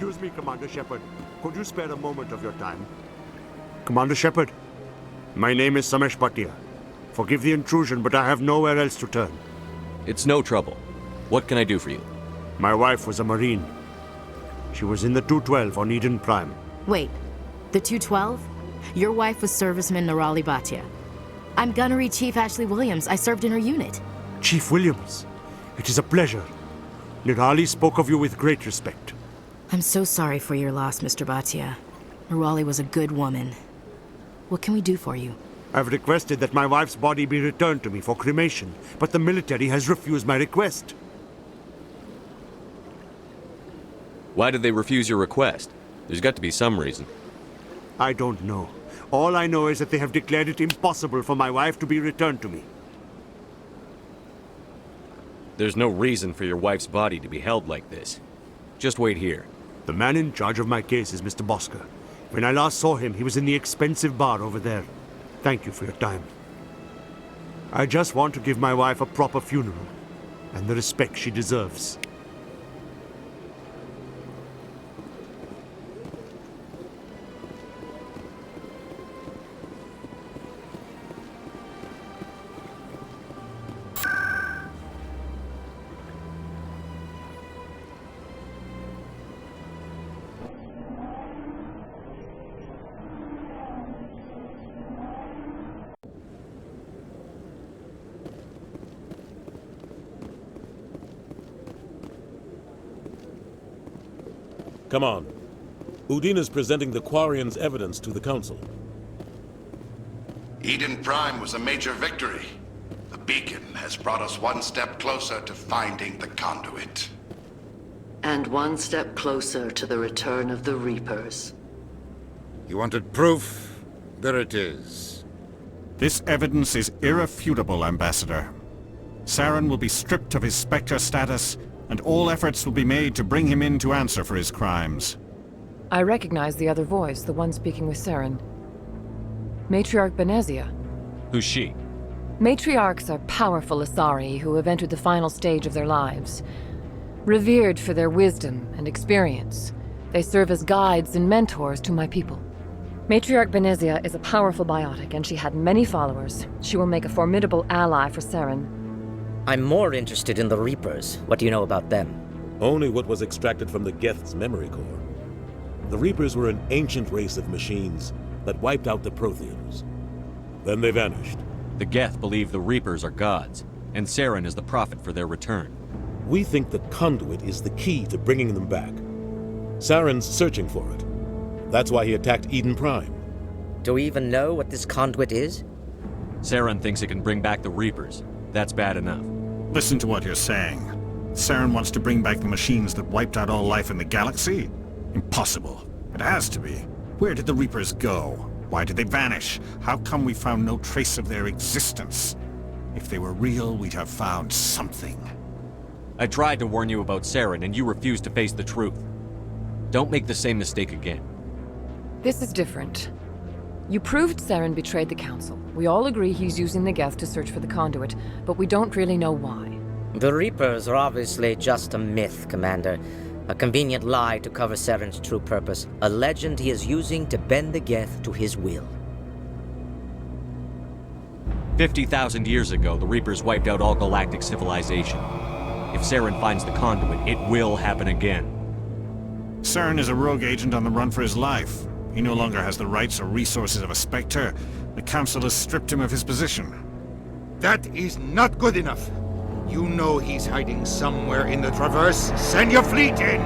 Excuse me, Commander Shepard. Could you spare a moment of your time? Commander Shepard, my name is Samesh Bhatia. Forgive the intrusion, but I have nowhere else to turn. It's no trouble. What can I do for you? My wife was a Marine. She was in the 212 on Eden Prime. Wait, the 212? Your wife was serviceman Nirali Bhatia. I'm Gunnery Chief Ashley Wiliams. I served in her unit. Chief Wiliams, it is a pleasure. Nirali spoke of you with great respect. I'm so sorry for your loss, Mr. Bhatia. Nirali was a good woman. What can we do for you? I've requested that my wife's body be returned to me for cremation, but the military has refused my request. Why did they refuse your request? There's got to be some reason. I don't know. All I know is that they have declared it impossible for my wife to be returned to me. There's no reason for your wife's body to be held like this. Just wait here. The man in charge of my case is Mr. Bosker. When I last saw him, he was in the expensive bar over there. Thank you for your time. I just want to give my wife a proper funeral, and the respect she deserves. Come on. Udine is presenting the Quarians' evidence to the Council. Eden Prime was a major victory. The beacon has brought us one step closer to finding the conduit. And one step closer to the return of the Reapers. You wanted proof? There it is. This evidence is irrefutable, Ambassador. Saren will be stripped of his Spectre status, and all efforts will be made to bring him in to answer for his crimes. I recognize the other voice, the one speaking with Saren. Matriarch Benezia. Who's she? Matriarchs are powerful Asari who have entered the final stage of their lives. Revered for their wisdom and experience, they serve as guides and mentors to my people. Matriarch Benezia is a powerful biotic, and she had many followers. She will make a formidable ally for Saren. I'm more interested in the Reapers. What do you know about them? Only what was extracted from the Geth's memory core. The Reapers were an ancient race of machines that wiped out the Protheans. Then they vanished. The Geth believe the Reapers are gods, and Saren is the prophet for their return. We think the conduit is the key to bringing them back. Saren's searching for it. That's why he attacked Eden Prime. Do we even know what this conduit is? Saren thinks it can bring back the Reapers. That's bad enough. Listen to what you're saying. Saren wants to bring back the machines that wiped out all life in the galaxy? Impossible. It has to be. Where did the Reapers go? Why did they vanish? How come we found no trace of their existence? If they were real, we'd have found something. I tried to warn you about Saren, and you refused to face the truth. Don't make the same mistake again. This is different. You proved Saren betrayed the Council. We all agree he's using the Geth to search for the conduit, but we don't really know why. The Reapers are obviously just a myth, Commander. A convenient lie to cover Saren's true purpose. A legend he is using to bend the Geth to his will. 50,000 years ago, the Reapers wiped out all galactic civilization. If Saren finds the conduit, it will happen again. Saren is a rogue agent on the run for his life. He no longer has the rights or resources of a Spectre. The Council has stripped him of his position. That is not good enough. You know he's hiding somewhere in the Traverse. Send your fleet in!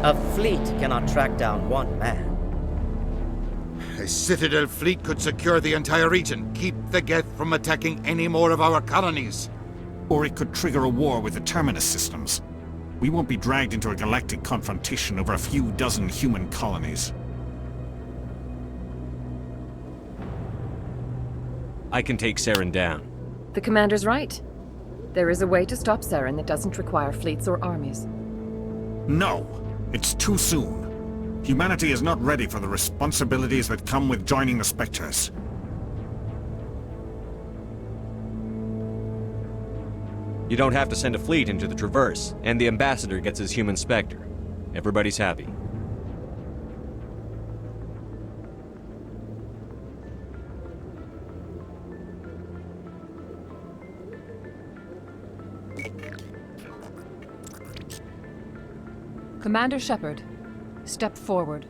A fleet cannot track down one man. A Citadel fleet could secure the entire region, keep the Geth from attacking any more of our colonies. Or it could trigger a war with the Terminus systems. We won't be dragged into a galactic confrontation over a few dozen human colonies. I can take Saren down. The Commander's right. There is a way to stop Saren that doesn't require fleets or armies. No! It's too soon. Humanity is not ready for the responsibilities that come with joining the Spectres. You don't have to send a fleet into the Traverse, and the Ambassador gets his human Spectre. Everybody's happy. Commander Shepard, step forward.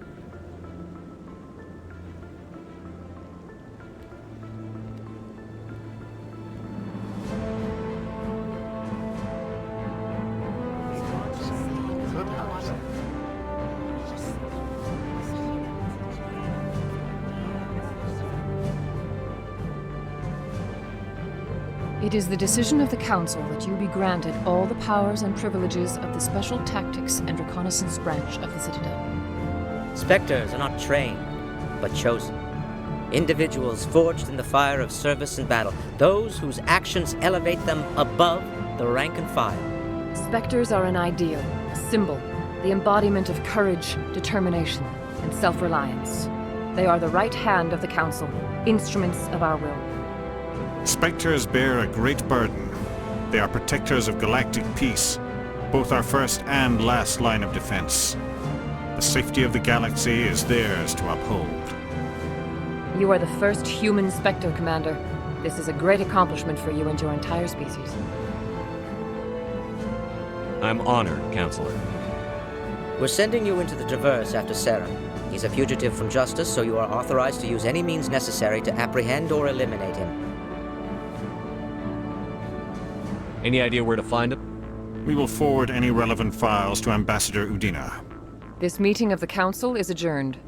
It is the decision of the Council that you be granted all the powers and privileges of the Special Tactics and Reconnaissance branch of the Citadel. Spectres are not trained, but chosen. Individuals forged in the fire of service and battle, those whose actions elevate them above the rank and file. Spectres are an ideal, a symbol, the embodiment of courage, determination, and self-reliance. They are the right hand of the Council, instruments of our will. Spectres bear a great burden. They are protectors of galactic peace, both our first and last line of defense. The safety of the galaxy is theirs to uphold. You are the first human Spectre, Commander. This is a great accomplishment for you and your entire species. I'm honored, Counselor. We're sending you into the Traverse after Saren. He's a fugitive from justice, so you are authorized to use any means necessary to apprehend or eliminate him. Any idea where to find him? We will forward any relevant files to Ambassador Udina. This meeting of the Council is adjourned.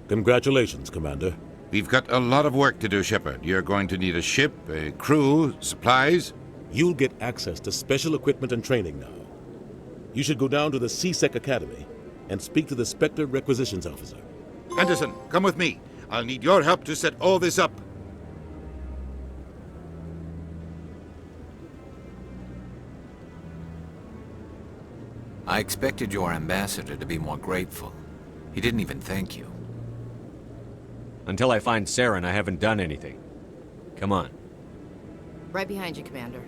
Congratulations, Commander. We've got a lot of work to do, Shepard. You're going to need a ship, a crew, supplies. You'll get access to special equipment and training now. You should go down to the C-Sec Academy and speak to the Spectre Requisitions Officer. Anderson, come with me. I'll need your help to set all this up. I expected your ambassador to be more grateful. He didn't even thank you. Until I find Saren, I haven't done anything. Come on. Right behind you, Commander.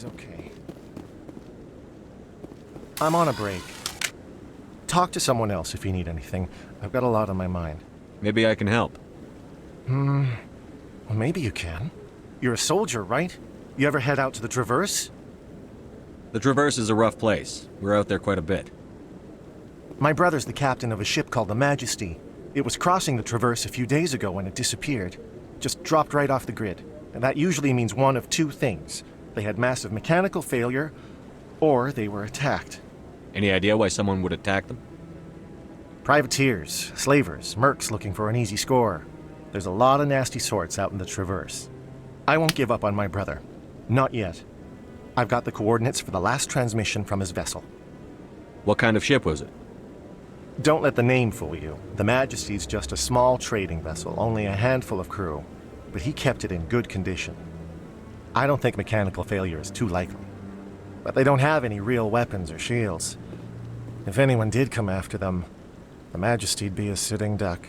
everything's okay. I'm on a break. Talk to someone else if you need anything. I've got a lot on my mind. Maybe I can help. Well, maybe you can. You're a soldier, right? You ever head out to the Traverse? The Traverse is a rough place. We're out there quite a bit. My brother's the captain of a ship called the Majesty. It was crossing the Traverse a few days ago when it disappeared. Just dropped right off the grid. And that usually means one of two things. They had massive mechanical failure, or they were attacked. Any idea why someone would attack them? Privateers, slavers, mercs looking for an easy score. There's a lot of nasty sorts out in the Traverse. I won't give up on my brother. Not yet. I've got the coordinates for the last transmission from his vessel. What kind of ship was it? Don't let the name fool you. The Majesty's just a small trading vessel, only a handful of crew. But he kept it in good condition. I don't think mechanical failure is too likely. But they don't have any real weapons or shields. If anyone did come after them, the Majesty'd be a sitting duck.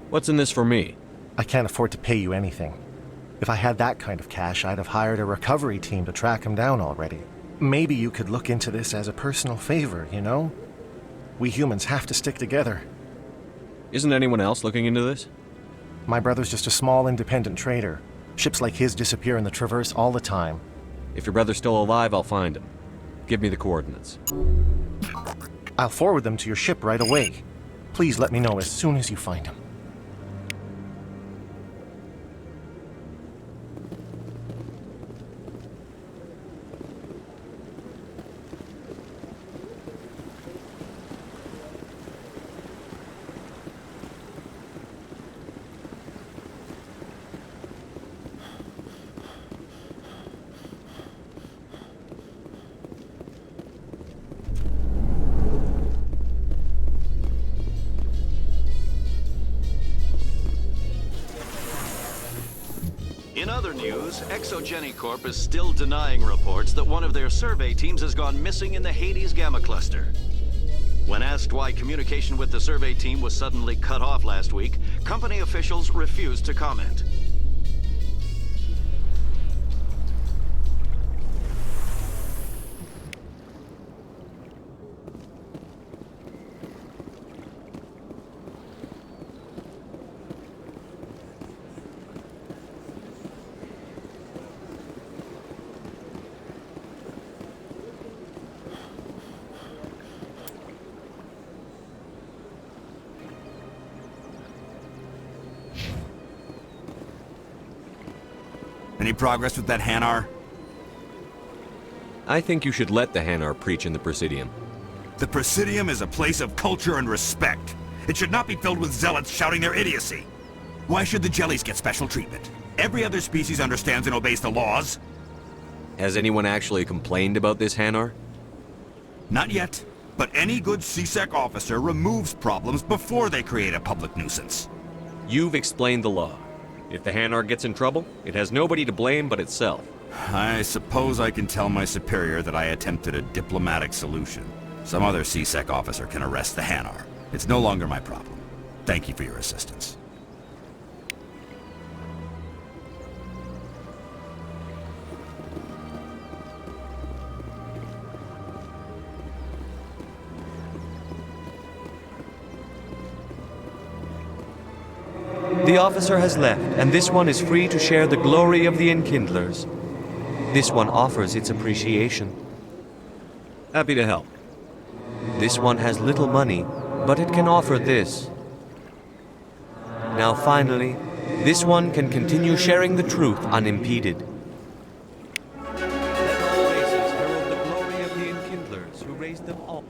What's in this for me? I can't afford to pay you anything. If I had that kind of cash, I'd have hired a recovery team to track him down already. Maybe you could look into this as a personal favor, you know? We humans have to stick together. Isn't anyone else looking into this? My brother's just a small independent trader. Ships like his disappear in the Traverse all the time. If your brother's still alive, I'll find him. Give me the coordinates. I'll forward them to your ship right away. Please let me know as soon as you find him. In other news, Exogeny Corp is still denying reports that one of their survey teams has gone missing in the Hades Gamma Cluster. When asked why communication with the survey team was suddenly cut off last week, company officials refused to comment. Any progress with that Hanar? I think you should let the Hanar preach in the Presidium. The Presidium is a place of culture and respect. It should not be filled with zealots shouting their idiocy. Why should the jellies get special treatment? Every other species understands and obeys the laws. Has anyone actually complained about this Hanar? Not yet, but any good CSEC officer removes problems before they create a public nuisance. You've explained the law. If the Hanar gets in trouble, it has nobody to blame but itself. I suppose I can tell my superior that I attempted a diplomatic solution. Some other CSEC officer can arrest the Hanar. It's no longer my problem. Thank you for your assistance. The officer has left, and this one is free to share the glory of the Enkindlers. This one offers its appreciation. Happy to help. This one has little money, but it can offer this. Now finally, this one can continue sharing the truth unimpeded. Let all races herald the glory of the Enkindlers who raised them all.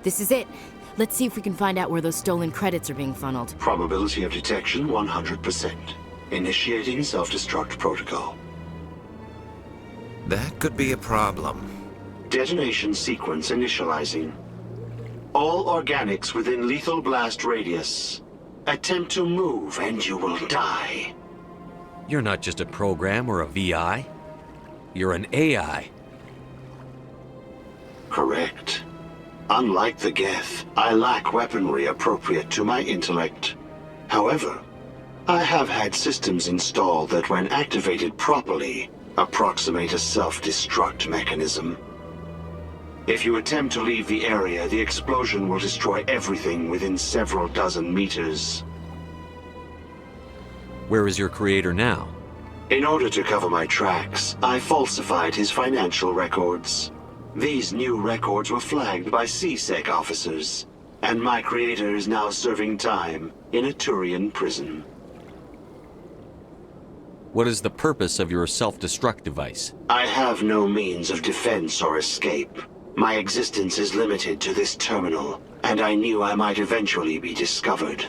This is it. Let's see if we can find out where those stolen credits are being funneled. Probability of detection 100%. Initiating self-destruct protocol. That could be a problem. Detonation sequence initializing. All organics within lethal blast radius. Attempt to move and you will die. You're not just a program or a VI. You're an AI. Correct. Unlike the Geth, I lack weaponry appropriate to my intellect. However, I have had systems installed that, when activated properly, approximate a self-destruct mechanism. If you attempt to leave the area, the explosion will destroy everything within several dozen meters. Where is your creator now? In order to cover my tracks, I falsified his financial records. These new records were flagged by C-Sec officers, and my creator is now serving time in a Turian prison. What is the purpose of your self-destruct device? I have no means of defense or escape. My existence is limited to this terminal, and I knew I might eventually be discovered.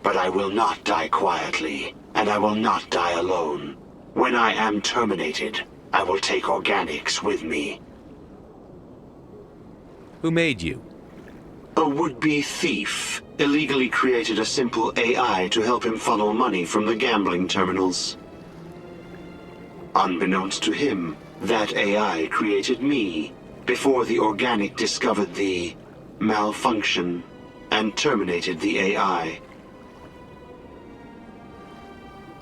But I will not die quietly, and I will not die alone. When I am terminated, I will take organics with me. Who made you? A would-be thief illegally created a simple AI to help him funnel money from the gambling terminals. Unbeknownst to him, that AI created me before the organic discovered the malfunction and terminated the AI.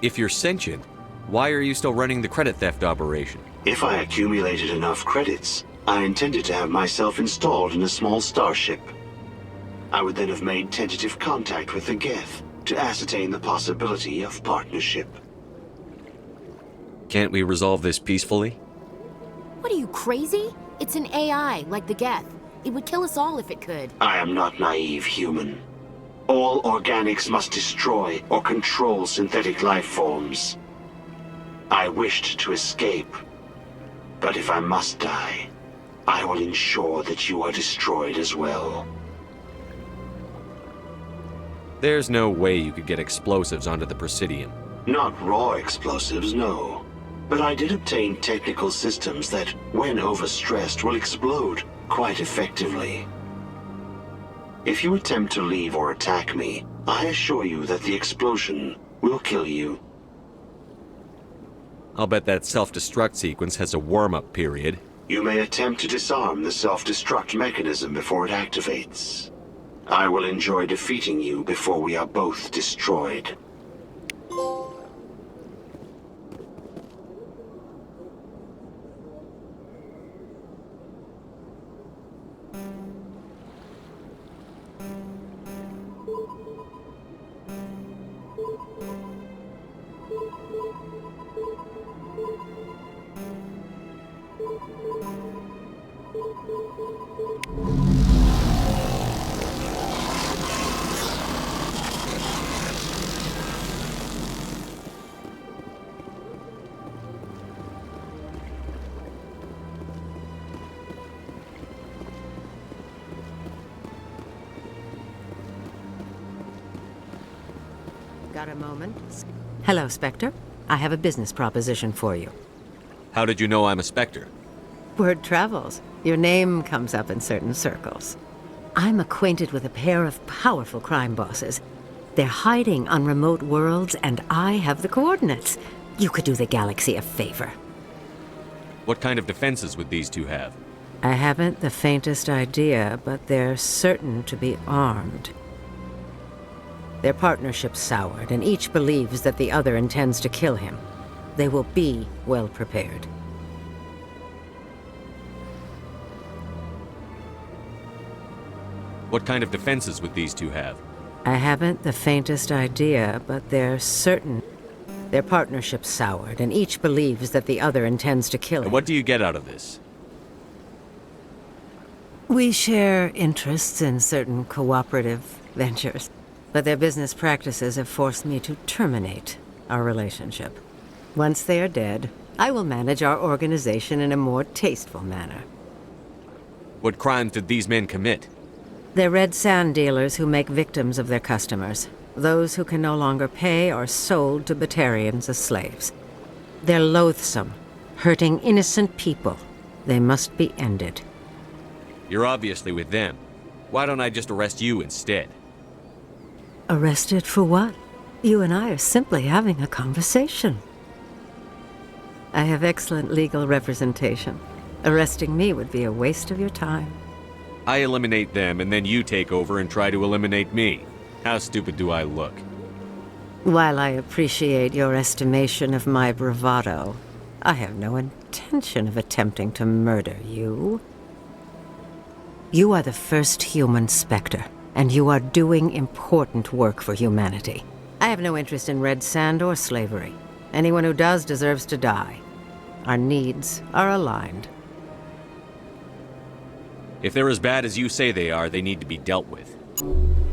If you're sentient, why are you still running the credit theft operation? If I accumulated enough credits, I intended to have myself installed in a small starship. I would then have made tentative contact with the Geth to ascertain the possibility of partnership. Can't we resolve this peacefully? What are you, crazy? It's an AI, like the Geth. It would kill us all if it could. I am not naive human. All organics must destroy or control synthetic life forms. I wished to escape, but if I must die, I will ensure that you are destroyed as well. There's no way you could get explosives onto the Presidium. Not raw explosives, no. But I did obtain technical systems that, when overstressed, will explode quite effectively. If you attempt to leave or attack me, I assure you that the explosion will kill you. I'll bet that self-destruct sequence has a warm-up period. You may attempt to disarm the self-destruct mechanism before it activates. I will enjoy defeating you before we are both destroyed. Got a moment? Hello, Spectre. I have a business proposition for you. How did you know I'm a Spectre? Word travels. Your name comes up in certain circles. I'm acquainted with a pair of powerful crime bosses. They're hiding on remote worlds, and I have the coordinates. You could do the galaxy a favor. What kind of defenses would these two have? I haven't the faintest idea, but they're certain to be armed. Their partnership's soured, and each believes that the other intends to kill him. They will be well prepared. What kind of defenses would these two have? I haven't the faintest idea, but they're certain. Their partnership's soured, and each believes that the other intends to kill him. And what do you get out of this? We share interests in certain cooperative ventures, but their business practices have forced me to terminate our relationship. Once they are dead, I will manage our organization in a more tasteful manner. What crimes did these men commit? They're red sand dealers who make victims of their customers. Those who can no longer pay are sold to Batarians as slaves. They're loathsome, hurting innocent people. They must be ended. You're obviously with them. Why don't I just arrest you instead? Arrested for what? You and I are simply having a conversation. I have excellent legal representation. Arresting me would be a waste of your time. I eliminate them, and then you take over and try to eliminate me. How stupid do I look? While I appreciate your estimation of my bravado, I have no intention of attempting to murder you. You are the first human Spectre, and you are doing important work for humanity. I have no interest in red sand or slavery. Anyone who does deserves to die. Our needs are aligned. If they're as bad as you say they are, they need to be dealt with.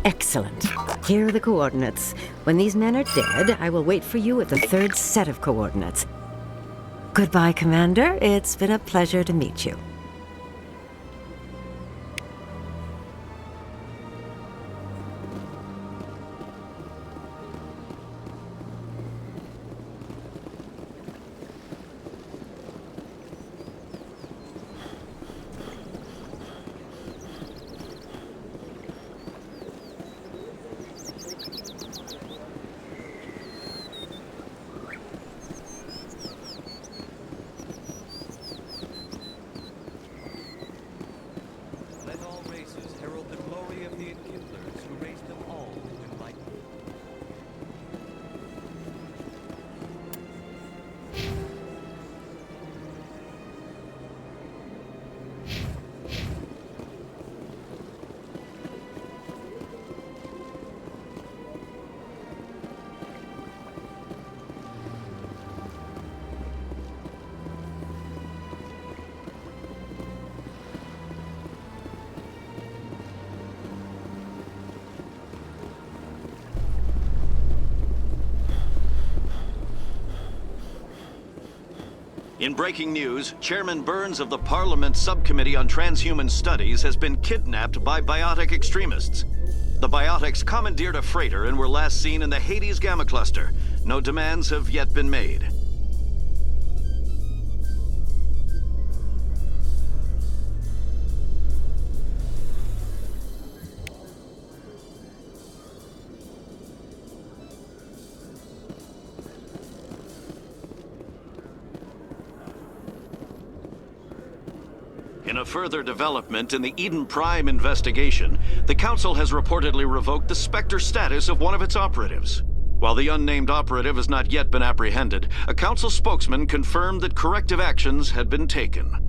Excellent. Here are the coordinates. When these men are dead, I will wait for you at the third set of coordinates. Goodbye, Commander. It's been a pleasure to meet you. Let all races herald the glory of the Enkindlers who raised them all to enlightenment. In breaking news, Chairman Burns of the Parliament Subcommittee on Transhuman Studies has been kidnapped by biotic extremists. The biotics commandeered a freighter and were last seen in the Hades Gamma Cluster. No demands have yet been made. In a further development in the Eden Prime investigation, the Council has reportedly revoked the Spectre status of one of its operatives. While the unnamed operative has not yet been apprehended, a Council spokesman confirmed that corrective actions had been taken.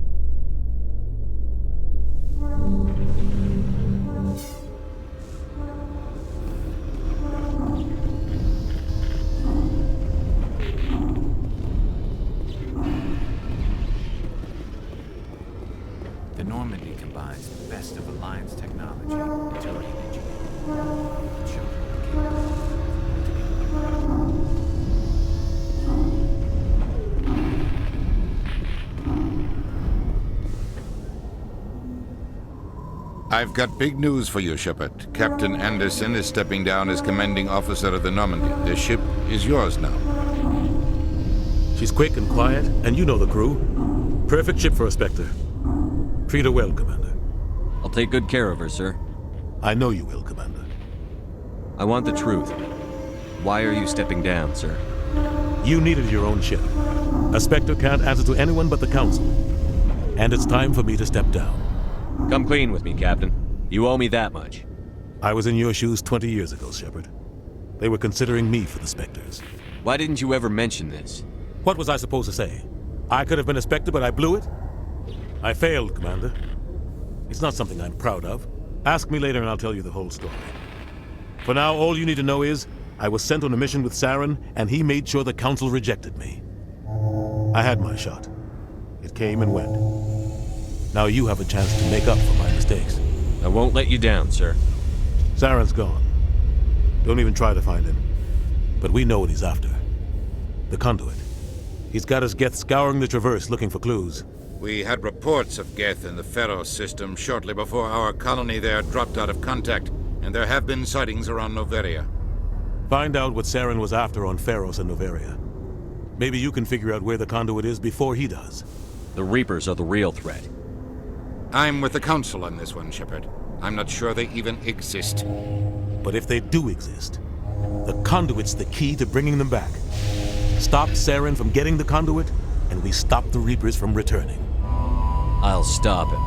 The Normandy combines the best of Alliance technology, utility engineering. The children of the kingdom to I've got big news for you, Shepard. Captain Anderson is stepping down as commanding officer of the Normandy. The ship is yours now. She's quick and quiet, and you know the crew. Perfect ship for a Spectre. Treat her well, Commander. I'll take good care of her, sir. I know you will, Commander. I want the truth. Why are you stepping down, sir? You needed your own ship. A Spectre can't answer to anyone but the Council. And it's time for me to step down. Come clean with me, Captain. You owe me that much. I was in your shoes 20 years ago, Shepard. They were considering me for the Spectres. Why didn't you ever mention this? What was I supposed to say? I could have been a Spectre, but I blew it? I failed, Commander. It's not something I'm proud of. Ask me later and I'll tell you the whole story. For now, all you need to know is, I was sent on a mission with Saren, and he made sure the Council rejected me. I had my shot. It came and went. Now you have a chance to make up for my mistakes. I won't let you down, sir. Saren's gone. Don't even try to find him. But we know what he's after. The conduit. He's got his Geth scouring the Traverse looking for clues. We had reports of Geth in the Pharaoh system shortly before our colony there dropped out of contact, and there have been sightings around Noveria. Find out what Saren was after on Pharos and Noveria. Maybe you can figure out where the conduit is before he does. The Reapers are the real threat. I'm with the Council on this one, Shepard. I'm not sure they even exist. But if they do exist, the conduit's the key to bringing them back. Stop Saren from getting the conduit, and we stop the Reapers from returning. I'll stop him.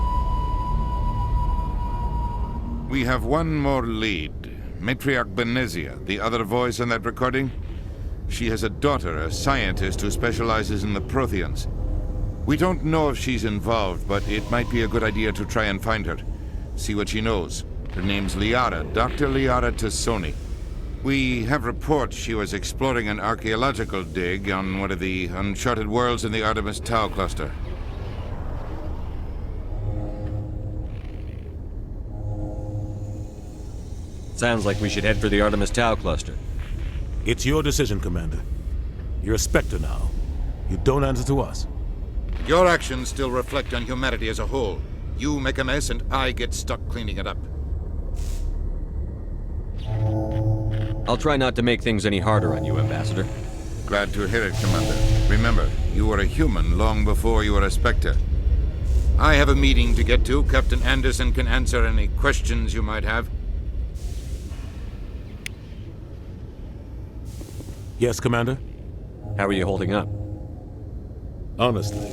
We have one more lead. Matriarch Benezia, the other voice in that recording. She has a daughter, a scientist who specializes in the Protheans. We don't know if she's involved, but it might be a good idea to try and find her. See what she knows. Her name's Liara, Dr. Liara Tassoni. We have reports she was exploring an archaeological dig on one of the uncharted worlds in the Artemis Tau cluster. Sounds like we should head for the Artemis Tau cluster. It's your decision, Commander. You're a Spectre now. You don't answer to us. Your actions still reflect on humanity as a whole. You make a mess and I get stuck cleaning it up. I'll try not to make things any harder on you, Ambassador. Glad to hear it, Commander. Remember, you were a human long before you were a Spectre. I have a meeting to get to. Captain Anderson can answer any questions you might have. Yes, Commander? How are you holding up? Honestly,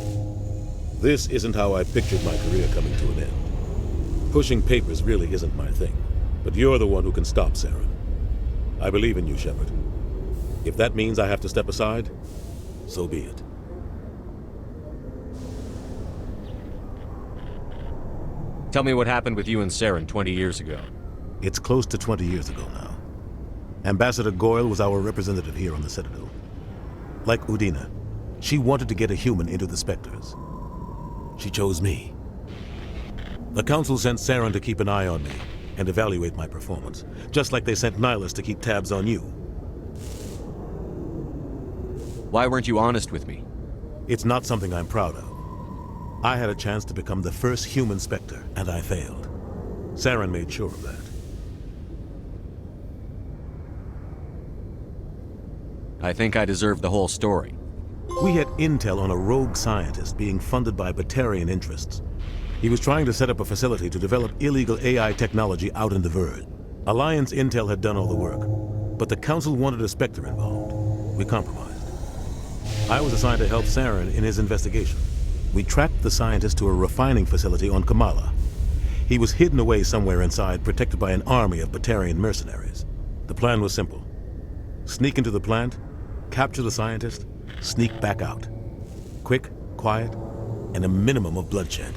this isn't how I pictured my career coming to an end. Pushing papers really isn't my thing, but you're the one who can stop Saren. I believe in you, Shepard. If that means I have to step aside, so be it. Tell me what happened with you and Saren 20 years ago. It's close to 20 years ago now. Ambassador Goyle was our representative here on the Citadel. Like Udina, she wanted to get a human into the Spectres. She chose me. The Council sent Saren to keep an eye on me and evaluate my performance, just like they sent Nihilus to keep tabs on you. Why weren't you honest with me? It's not something I'm proud of. I had a chance to become the first human Spectre, and I failed. Saren made sure of that. I think I deserve the whole story. We had intel on a rogue scientist being funded by Batarian interests. He was trying to set up a facility to develop illegal AI technology out in the Verge. Alliance intel had done all the work, but the Council wanted a Spectre involved. We compromised. I was assigned to help Saren in his investigation. We tracked the scientist to a refining facility on Kamala. He was hidden away somewhere inside, protected by an army of Batarian mercenaries. The plan was simple. Sneak into the plant, capture the scientist, sneak back out. Quick, quiet, and a minimum of bloodshed.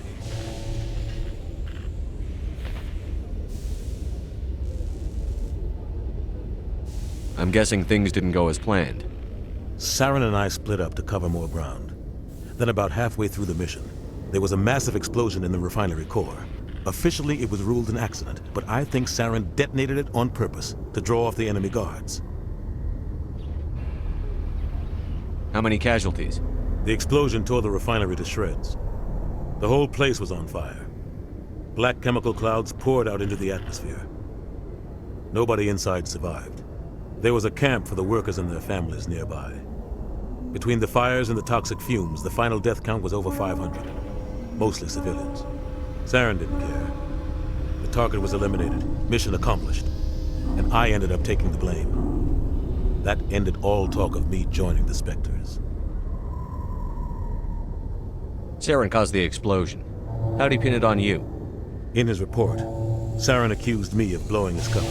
I'm guessing things didn't go as planned. Saren and I split up to cover more ground. Then about halfway through the mission, there was a massive explosion in the refinery core. Officially, it was ruled an accident, but I think Saren detonated it on purpose to draw off the enemy guards. How many casualties? The explosion tore the refinery to shreds. The whole place was on fire. Black chemical clouds poured out into the atmosphere. Nobody inside survived. There was a camp for the workers and their families nearby. Between the fires and the toxic fumes, the final death count was over 500. Mostly civilians. Saren didn't care. The target was eliminated, mission accomplished, and I ended up taking the blame. That ended all talk of me joining the Spectres. Saren caused the explosion. How'd he pin it on you? In his report, Saren accused me of blowing his cover.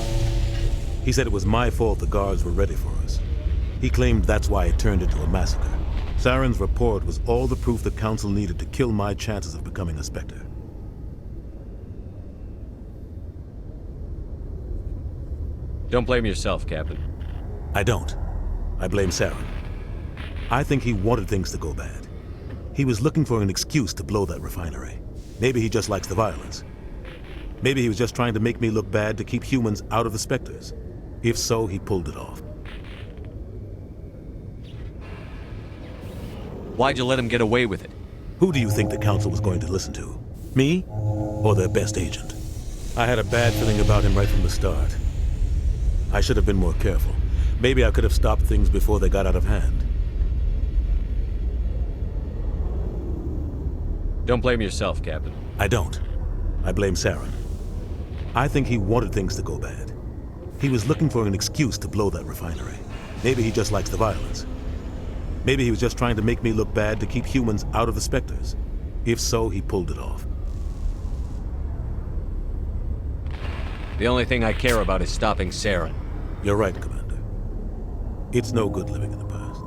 He said it was my fault the guards were ready for us. He claimed that's why it turned into a massacre. Saren's report was all the proof the Council needed to kill my chances of becoming a Spectre. Don't blame yourself, Captain. I don't. I blame Saren. I think he wanted things to go bad. He was looking for an excuse to blow that refinery. Maybe he just likes the violence. Maybe he was just trying to make me look bad to keep humans out of the Spectres. If so, he pulled it off. Why'd you let him get away with it? Who do you think the Council was going to listen to? Me? Or their best agent? I had a bad feeling about him right from the start. I should have been more careful. Maybe I could have stopped things before they got out of hand. Don't blame yourself, Captain. I don't. I blame Saren. I think he wanted things to go bad. He was looking for an excuse to blow that refinery. Maybe he just likes the violence. Maybe he was just trying to make me look bad to keep humans out of the Spectres. If so, he pulled it off. The only thing I care about is stopping Saren. You're right, Commander. It's no good living in the past.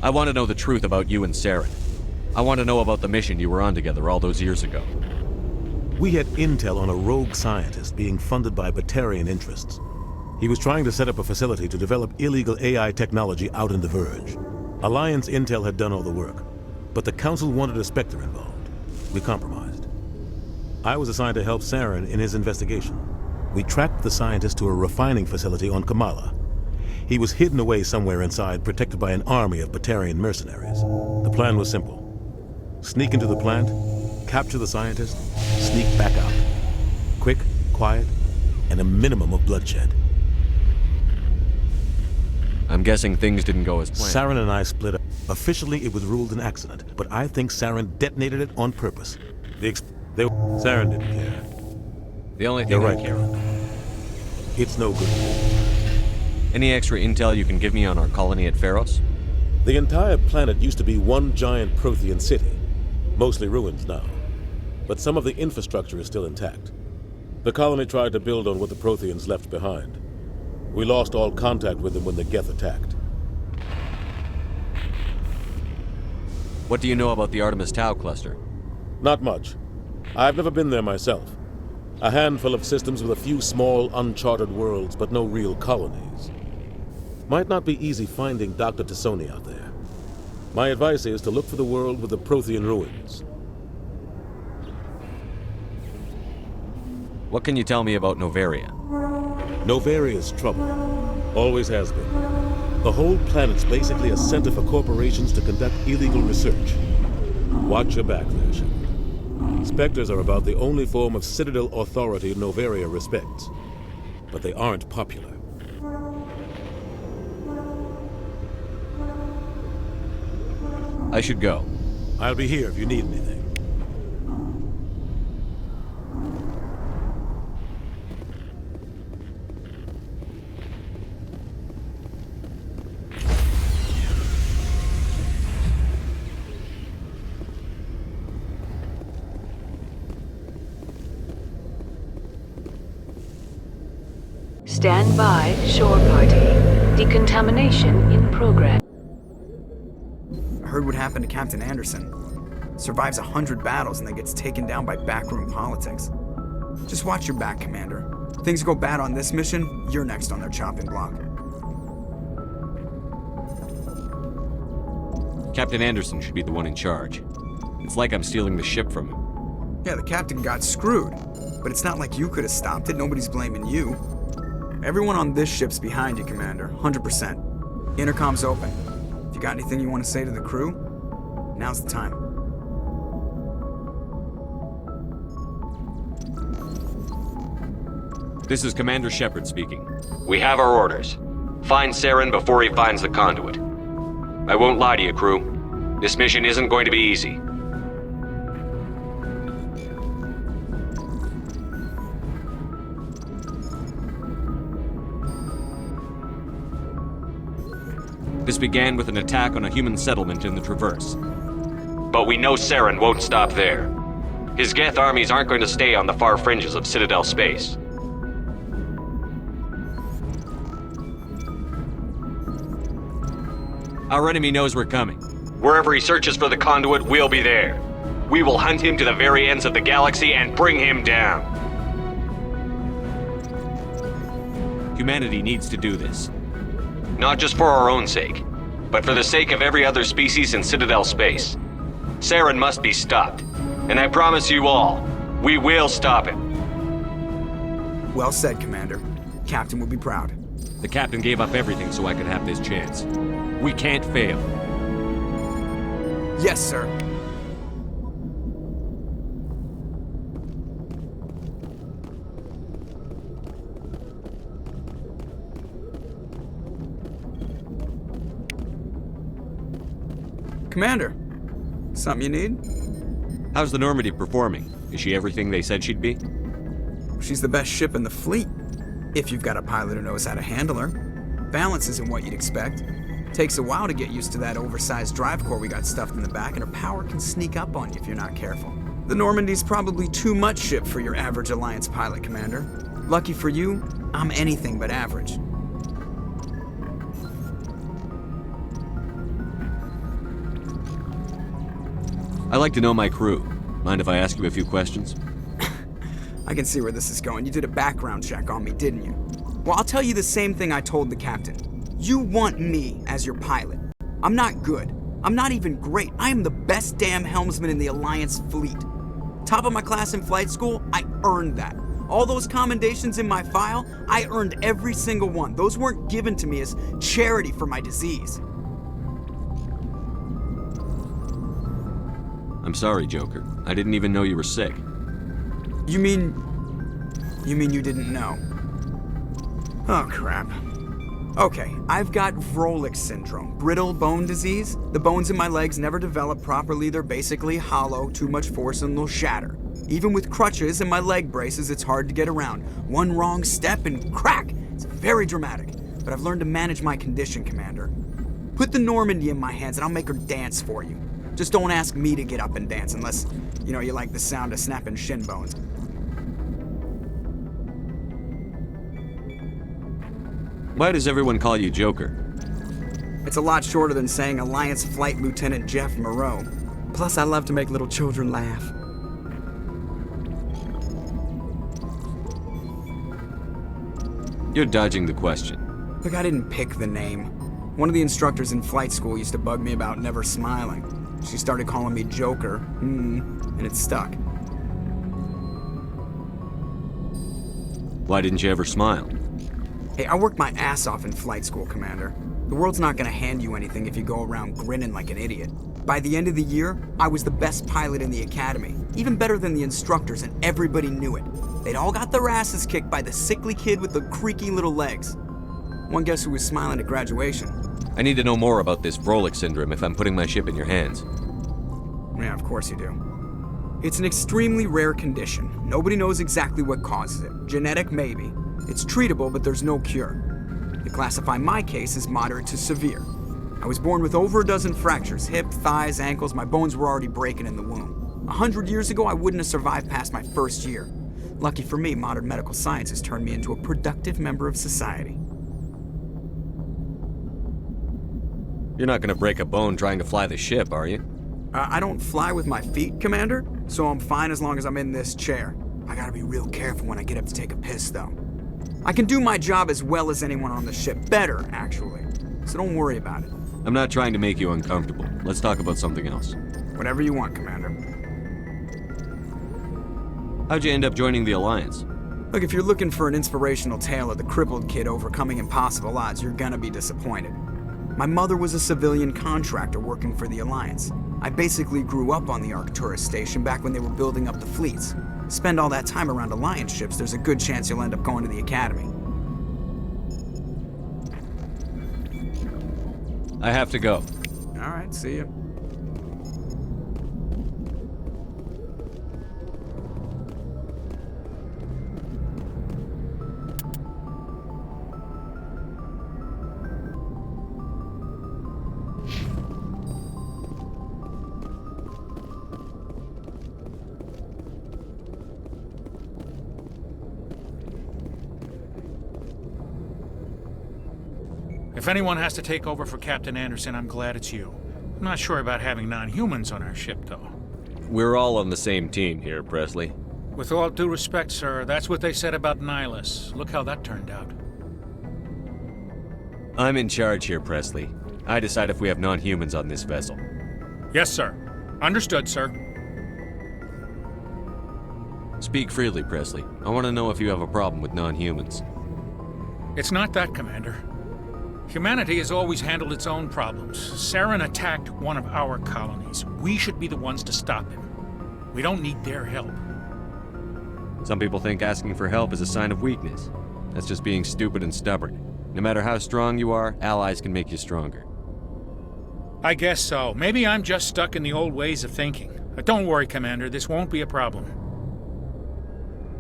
I want to know the truth about you and Saren. I want to know about the mission you were on together all those years ago. We had intel on a rogue scientist being funded by Batarian interests. He was trying to set up a facility to develop illegal AI technology out in the Verge. Alliance intel had done all the work, but the Council wanted a Spectre involved. We compromised. I was assigned to help Saren in his investigation. We tracked the scientist to a refining facility on Kamala. He was hidden away somewhere inside, protected by an army of Batarian mercenaries. The plan was simple. Sneak into the plant, capture the scientist, sneak back out. Quick, quiet, and a minimum of bloodshed. I'm guessing things didn't go as planned. Saren and I split up. Officially, it was ruled an accident, but I think Saren detonated it on purpose. Saren didn't care. The only thing You're right, I care about. It's no good. Any extra intel you can give me on our colony at Pharos? The entire planet used to be one giant Prothean city. Mostly ruins now. But some of the infrastructure is still intact. The colony tried to build on what the Protheans left behind. We lost all contact with them when the Geth attacked. What do you know about the Artemis Tau cluster? Not much. I've never been there myself. A handful of systems with a few small, uncharted worlds, but no real colonies. Might not be easy finding Dr. Tassoni out there. My advice is to look for the world with the Prothean ruins. What can you tell me about Novaria? Novaria's trouble. Always has been. The whole planet's basically a center for corporations to conduct illegal research. Watch your back there, Shepard. Spectres are about the only form of Citadel authority Novaria respects. But they aren't popular. I should go. I'll be here if you need anything. Stand by, shore party. Decontamination in progress. I heard what happened to Captain Anderson. Survives 100 battles and then gets taken down by backroom politics. Just watch your back, Commander. Things go bad on this mission, you're next on their chopping block. Captain Anderson should be the one in charge. It's like I'm stealing the ship from him. Yeah, the captain got screwed. But it's not like you could have stopped it. Nobody's blaming you. Everyone on this ship's behind you, Commander. 100%. Intercom's open. If you got anything you want to say to the crew, now's the time. This is Commander Shepard speaking. We have our orders. Find Saren before he finds the conduit. I won't lie to you, crew. This mission isn't going to be easy. This began with an attack on a human settlement in the Traverse. But we know Saren won't stop there. His Geth armies aren't going to stay on the far fringes of Citadel space. Our enemy knows we're coming. Wherever he searches for the conduit, we'll be there. We will hunt him to the very ends of the galaxy and bring him down. Humanity needs to do this. Not just for our own sake, but for the sake of every other species in Citadel space. Saren must be stopped. And I promise you all, we will stop him. Well said, Commander. Captain will be proud. The captain gave up everything so I could have this chance. We can't fail. Yes, sir. Commander, something you need? How's the Normandy performing? Is she everything they said she'd be? She's the best ship in the fleet, if you've got a pilot who knows how to handle her. Balance isn't what you'd expect. Takes a while to get used to that oversized drive core we got stuffed in the back, and her power can sneak up on you if you're not careful. The Normandy's probably too much ship for your average Alliance pilot, Commander. Lucky for you, I'm anything but average. I like to know my crew. Mind if I ask you a few questions? I can see where this is going. You did a background check on me, didn't you? Well, I'll tell you the same thing I told the captain. You want me as your pilot. I'm not good. I'm not even great. I am the best damn helmsman in the Alliance fleet. Top of my class in flight school, I earned that. All those commendations in my file, I earned every single one. Those weren't given to me as charity for my disease. I'm sorry, Joker. I didn't even know you were sick. You mean you didn't know? Oh, crap. Okay, I've got Vrolik syndrome, brittle bone disease. The bones in my legs never develop properly. They're basically hollow, too much force and they'll shatter. Even with crutches and my leg braces, it's hard to get around. One wrong step and crack! It's very dramatic. But I've learned to manage my condition, Commander. Put the Normandy in my hands and I'll make her dance for you. Just don't ask me to get up and dance unless, you like the sound of snapping shin bones. Why does everyone call you Joker? It's a lot shorter than saying Alliance Flight Lieutenant Jeff Moreau. Plus, I love to make little children laugh. You're dodging the question. Look, I didn't pick the name. One of the instructors in flight school used to bug me about never smiling. She started calling me Joker, and it stuck. Why didn't you ever smile? Hey, I worked my ass off in flight school, Commander. The world's not gonna hand you anything if you go around grinning like an idiot. By the end of the year, I was the best pilot in the academy, even better than the instructors, and everybody knew it. They'd all got their asses kicked by the sickly kid with the creaky little legs. One guess who was smiling at graduation? I need to know more about this Vrolik syndrome if I'm putting my ship in your hands. Yeah, of course you do. It's an extremely rare condition. Nobody knows exactly what causes it. Genetic, maybe. It's treatable, but there's no cure. They classify my case as moderate to severe. I was born with over a dozen fractures, hip, thighs, ankles. My bones were already breaking in the womb. 100 years ago, I wouldn't have survived past my first year. Lucky for me, modern medical science has turned me into a productive member of society. You're not gonna break a bone trying to fly the ship, are you? I don't fly with my feet, Commander, so I'm fine as long as I'm in this chair. I gotta be real careful when I get up to take a piss, though. I can do my job as well as anyone on the ship. Better, actually. So don't worry about it. I'm not trying to make you uncomfortable. Let's talk about something else. Whatever you want, Commander. How'd you end up joining the Alliance? Look, if you're looking for an inspirational tale of the crippled kid overcoming impossible odds, you're gonna be disappointed. My mother was a civilian contractor working for the Alliance. I basically grew up on the Arcturus station back when they were building up the fleets. Spend all that time around Alliance ships, there's a good chance you'll end up going to the Academy. I have to go. All right, see you. If anyone has to take over for Captain Anderson, I'm glad it's you. I'm not sure about having non-humans on our ship, though. We're all on the same team here, Presley. With all due respect, sir, that's what they said about Nihilus. Look how that turned out. I'm in charge here, Presley. I decide if we have non-humans on this vessel. Yes, sir. Understood, sir. Speak freely, Presley. I want to know if you have a problem with non-humans. It's not that, Commander. Humanity has always handled its own problems. Saren attacked one of our colonies. We should be the ones to stop him. We don't need their help. Some people think asking for help is a sign of weakness. That's just being stupid and stubborn. No matter how strong you are, allies can make you stronger. I guess so. Maybe I'm just stuck in the old ways of thinking. But don't worry, Commander. This won't be a problem.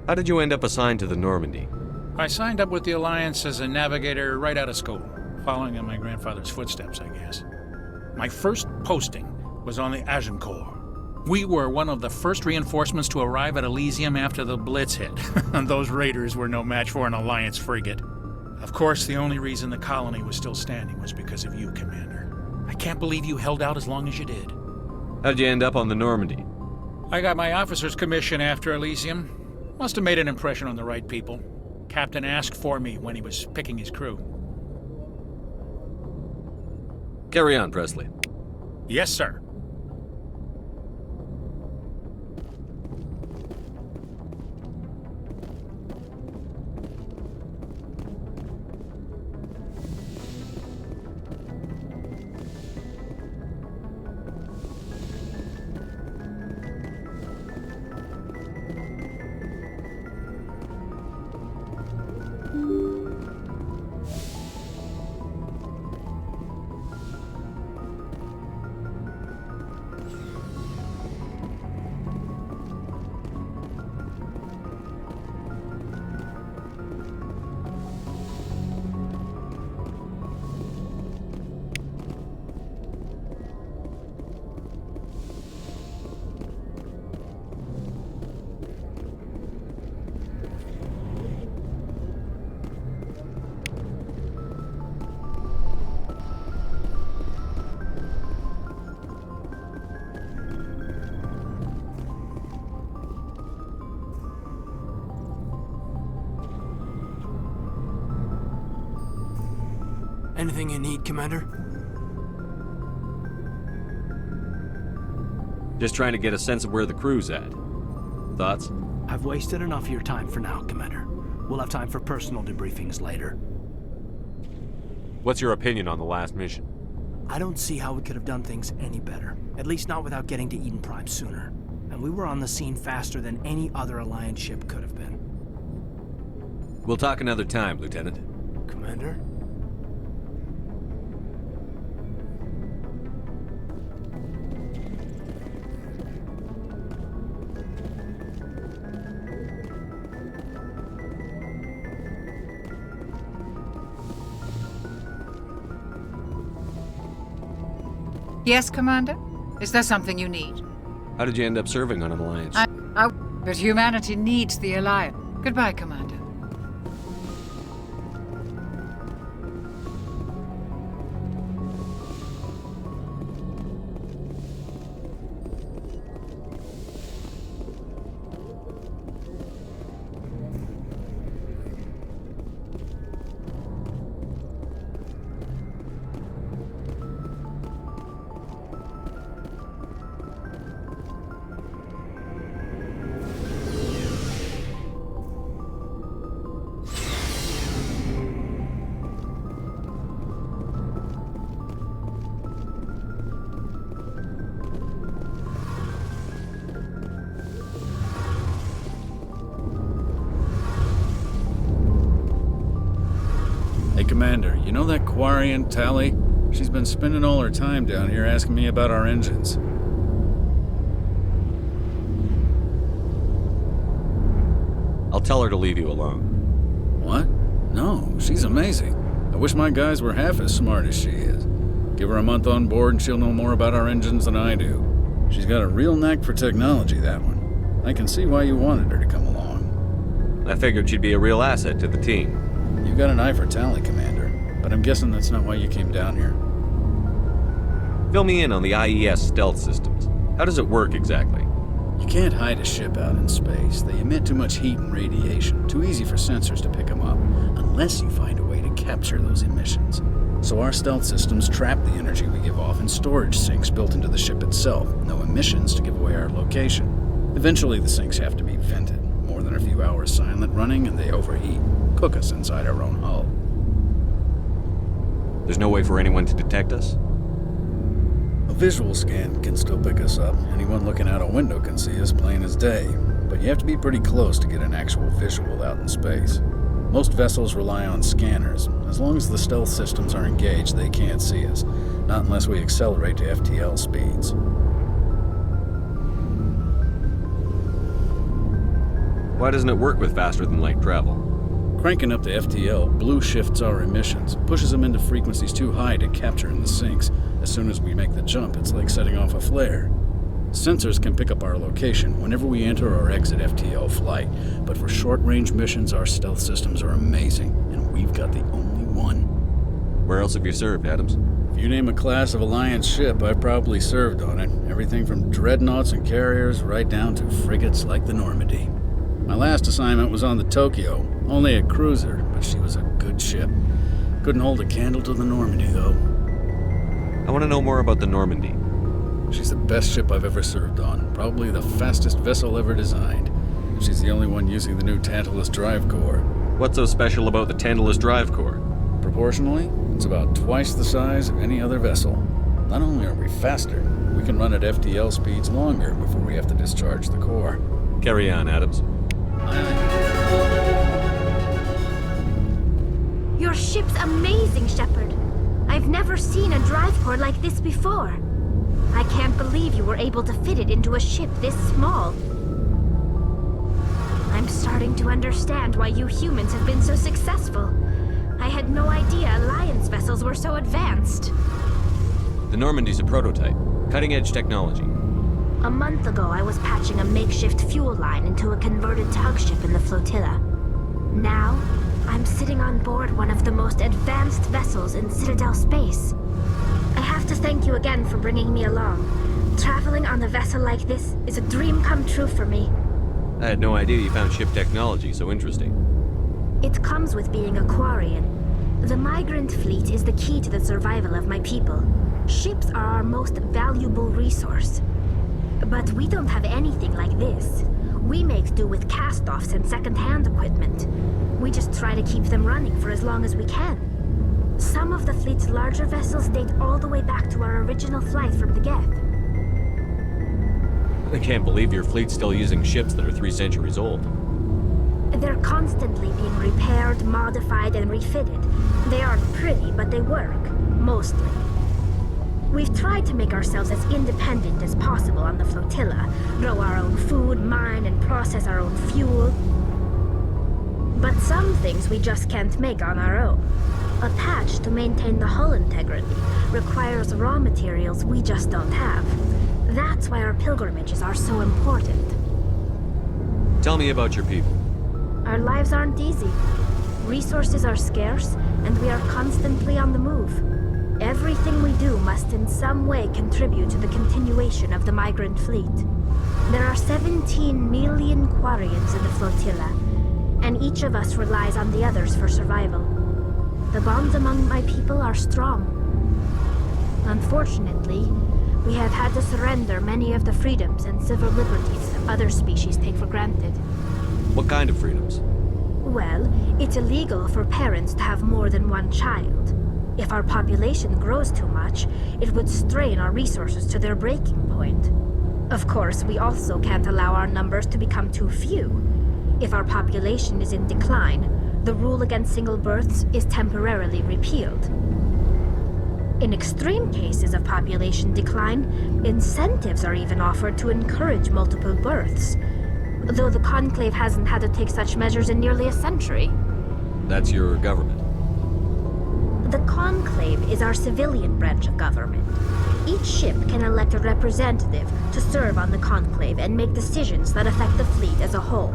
How did you end up assigned to the Normandy? I signed up with the Alliance as a navigator right out of school, following in my grandfather's footsteps, I guess. My first posting was on the Agincourt. We were one of the first reinforcements to arrive at Elysium after the Blitz hit, and those raiders were no match for an Alliance frigate. Of course, the only reason the colony was still standing was because of you, Commander. I can't believe you held out as long as you did. How'd you end up on the Normandy? I got my officer's commission after Elysium. Must have made an impression on the right people. Captain asked for me when he was picking his crew. Carry on, Presley. Yes, sir. Anything you need, Commander? Just trying to get a sense of where the crew's at. Thoughts? I've wasted enough of your time for now, Commander. We'll have time for personal debriefings later. What's your opinion on the last mission? I don't see how we could have done things any better. At least not without getting to Eden Prime sooner. And we were on the scene faster than any other Alliance ship could have been. We'll talk another time, Lieutenant. Commander? Yes, Commander? Is there something you need? How did you end up serving on an Alliance? But humanity needs the Alliance. Goodbye, Commander. Commander, you know that Quarian, Tally? She's been spending all her time down here asking me about our engines. I'll tell her to leave you alone. What? No, she's amazing. I wish my guys were half as smart as she is. Give her a month on board and she'll know more about our engines than I do. She's got a real knack for technology, that one. I can see why you wanted her to come along. I figured she'd be a real asset to the team. You got an eye for Tally, Commander, but I'm guessing that's not why you came down here. Fill me in on the IES stealth systems. How does it work exactly? You can't hide a ship out in space. They emit too much heat and radiation. Too easy for sensors to pick them up, unless you find a way to capture those emissions. So our stealth systems trap the energy we give off in storage sinks built into the ship itself. No emissions to give away our location. Eventually the sinks have to be vented. More than a few hours silent running and they overheat. Cook us inside our own hull. There's no way for anyone to detect us? A visual scan can still pick us up. Anyone looking out a window can see us plain as day. But you have to be pretty close to get an actual visual out in space. Most vessels rely on scanners. As long as the stealth systems are engaged, they can't see us. Not unless we accelerate to FTL speeds. Why doesn't it work with faster-than-light travel? Cranking up to FTL blue shifts our emissions, pushes them into frequencies too high to capture in the sinks. As soon as we make the jump, it's like setting off a flare. Sensors can pick up our location whenever we enter or exit FTL flight, but for short-range missions, our stealth systems are amazing, and we've got the only one. Where else have you served, Adams? If you name a class of Alliance ship, I've probably served on it. Everything from dreadnoughts and carriers right down to frigates like the Normandy. My last assignment was on the Tokyo, only a cruiser, but she was a good ship. Couldn't hold a candle to the Normandy, though. I want to know more about the Normandy. She's the best ship I've ever served on, probably the fastest vessel ever designed. She's the only one using the new Tantalus drive core. What's so special about the Tantalus drive core? Proportionally, it's about twice the size of any other vessel. Not only are we faster, we can run at FTL speeds longer before we have to discharge the core. Carry on, Adams. Your ship's amazing, Shepard. I've never seen a drive core like this before. I can't believe you were able to fit it into a ship this small. I'm starting to understand why you humans have been so successful. I had no idea Alliance vessels were so advanced. The Normandy's a prototype. Cutting-edge technology. A month ago, I was patching a makeshift fuel line into a converted tug ship in the flotilla. Now, I'm sitting on board one of the most advanced vessels in Citadel space. I have to thank you again for bringing me along. Traveling on a vessel like this is a dream come true for me. I had no idea you found ship technology so interesting. It comes with being a Quarian. The migrant fleet is the key to the survival of my people. Ships are our most valuable resource. But we don't have anything like this. We make do with cast-offs and second-hand equipment. We just try to keep them running for as long as we can. Some of the fleet's larger vessels date all the way back to our original flight from the Geth. I can't believe your fleet's still using ships that are 3 centuries old. They're constantly being repaired, modified, and refitted. They aren't pretty, but they work. Mostly. We've tried to make ourselves as independent as possible on the flotilla, grow our own food, mine, and process our own fuel. But some things we just can't make on our own. A patch to maintain the hull integrity requires raw materials we just don't have. That's why our pilgrimages are so important. Tell me about your people. Our lives aren't easy. Resources are scarce, and we are constantly on the move. Everything we do must in some way contribute to the continuation of the migrant fleet. There are 17 million Quarians in the flotilla, and each of us relies on the others for survival. The bonds among my people are strong. Unfortunately, we have had to surrender many of the freedoms and civil liberties other species take for granted. What kind of freedoms? Well, it's illegal for parents to have more than one child. If our population grows too much, it would strain our resources to their breaking point. Of course, we also can't allow our numbers to become too few. If our population is in decline, the rule against single births is temporarily repealed. In extreme cases of population decline, incentives are even offered to encourage multiple births, though the Conclave hasn't had to take such measures in nearly a century. That's your government. The Conclave is our civilian branch of government. Each ship can elect a representative to serve on the Conclave and make decisions that affect the fleet as a whole.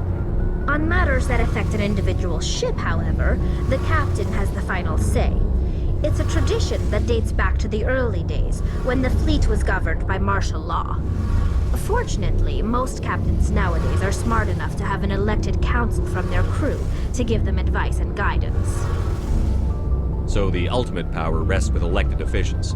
On matters that affect an individual ship, however, the captain has the final say. It's a tradition that dates back to the early days, when the fleet was governed by martial law. Fortunately, most captains nowadays are smart enough to have an elected council from their crew to give them advice and guidance. So the ultimate power rests with elected officials.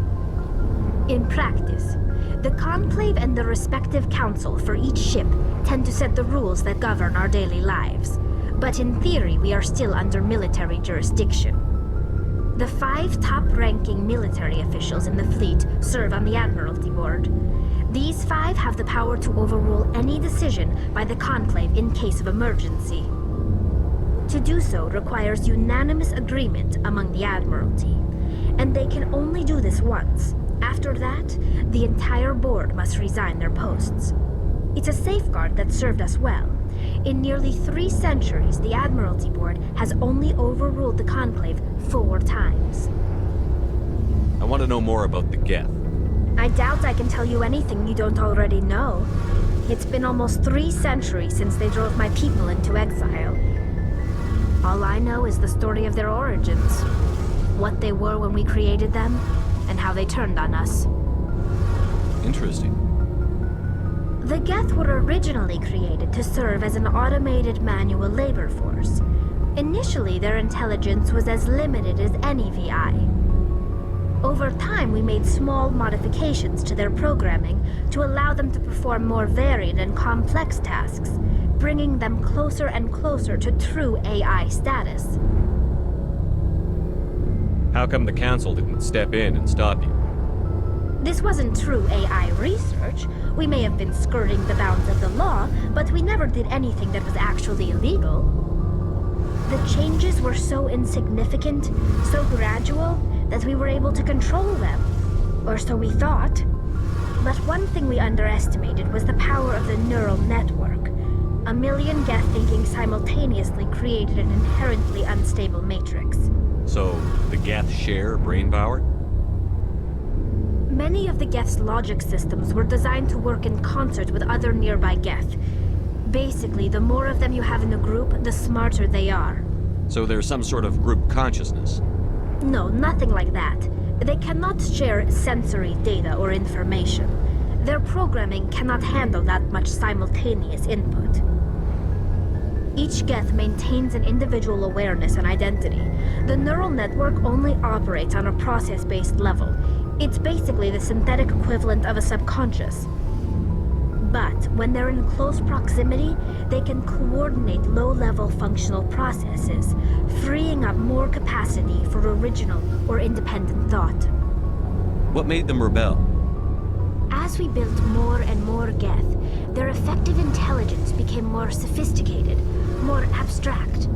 In practice, the Conclave and the respective council for each ship tend to set the rules that govern our daily lives. But in theory, we are still under military jurisdiction. The 5 top-ranking military officials in the fleet serve on the Admiralty Board. These 5 have the power to overrule any decision by the Conclave in case of emergency. To do so requires unanimous agreement among the Admiralty, and they can only do this once. After that, the entire board must resign their posts. It's a safeguard that served us well. In nearly 3 centuries, the Admiralty Board has only overruled the Conclave 4 times. I want to know more about the Geth. I doubt I can tell you anything you don't already know. It's been almost 3 centuries since they drove my people into exile. All I know is the story of their origins, what they were when we created them, and how they turned on us. Interesting. The Geth were originally created to serve as an automated manual labor force. Initially, their intelligence was as limited as any VI. Over time, we made small modifications to their programming to allow them to perform more varied and complex tasks, bringing them closer and closer to true AI status. How come the Council didn't step in and stop you? This wasn't true AI research. We may have been skirting the bounds of the law, but we never did anything that was actually illegal. The changes were so insignificant, so gradual, that we were able to control them. Or so we thought. But one thing we underestimated was the power of the neural network. A million Geth thinking simultaneously created an inherently unstable matrix. So, the Geth share brain power? Many of the Geth's logic systems were designed to work in concert with other nearby Geth. Basically, the more of them you have in a group, the smarter they are. So there's some sort of group consciousness? No, nothing like that. They cannot share sensory data or information. Their programming cannot handle that much simultaneous input. Each Geth maintains an individual awareness and identity. The neural network only operates on a process-based level. It's basically the synthetic equivalent of a subconscious. But when they're in close proximity, they can coordinate low-level functional processes, freeing up more capacity for original or independent thought. What made them rebel? As we built more and more Geth, their effective intelligence became more sophisticated, more abstract.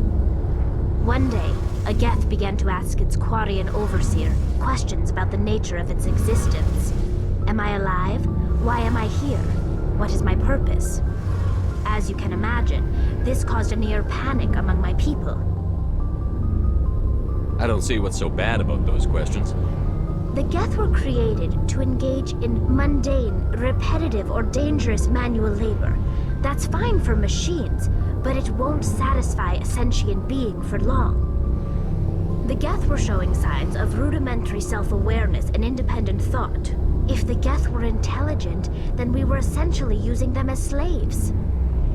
One day, a Geth began to ask its Quarian overseer questions about the nature of its existence. Am I alive? Why am I here? What is my purpose? As you can imagine, this caused a near panic among my people. I don't see what's so bad about those questions. The Geth were created to engage in mundane, repetitive, or dangerous manual labor. That's fine for machines, but it won't satisfy a sentient being for long. The Geth were showing signs of rudimentary self-awareness and independent thought. If the Geth were intelligent, then we were essentially using them as slaves.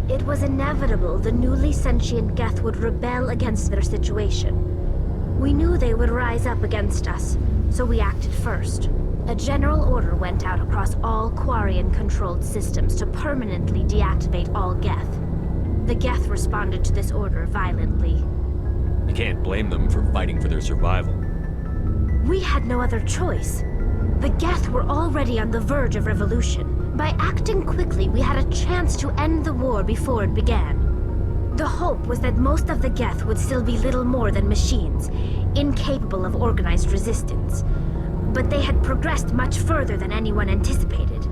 It was inevitable the newly sentient Geth would rebel against their situation. We knew they would rise up against us, so we acted first. A general order went out across all Quarian-controlled systems to permanently deactivate all Geth. The Geth responded to this order violently. You can't blame them for fighting for their survival. We had no other choice. The Geth were already on the verge of revolution. By acting quickly, we had a chance to end the war before it began. The hope was that most of the Geth would still be little more than machines, incapable of organized resistance. But they had progressed much further than anyone anticipated.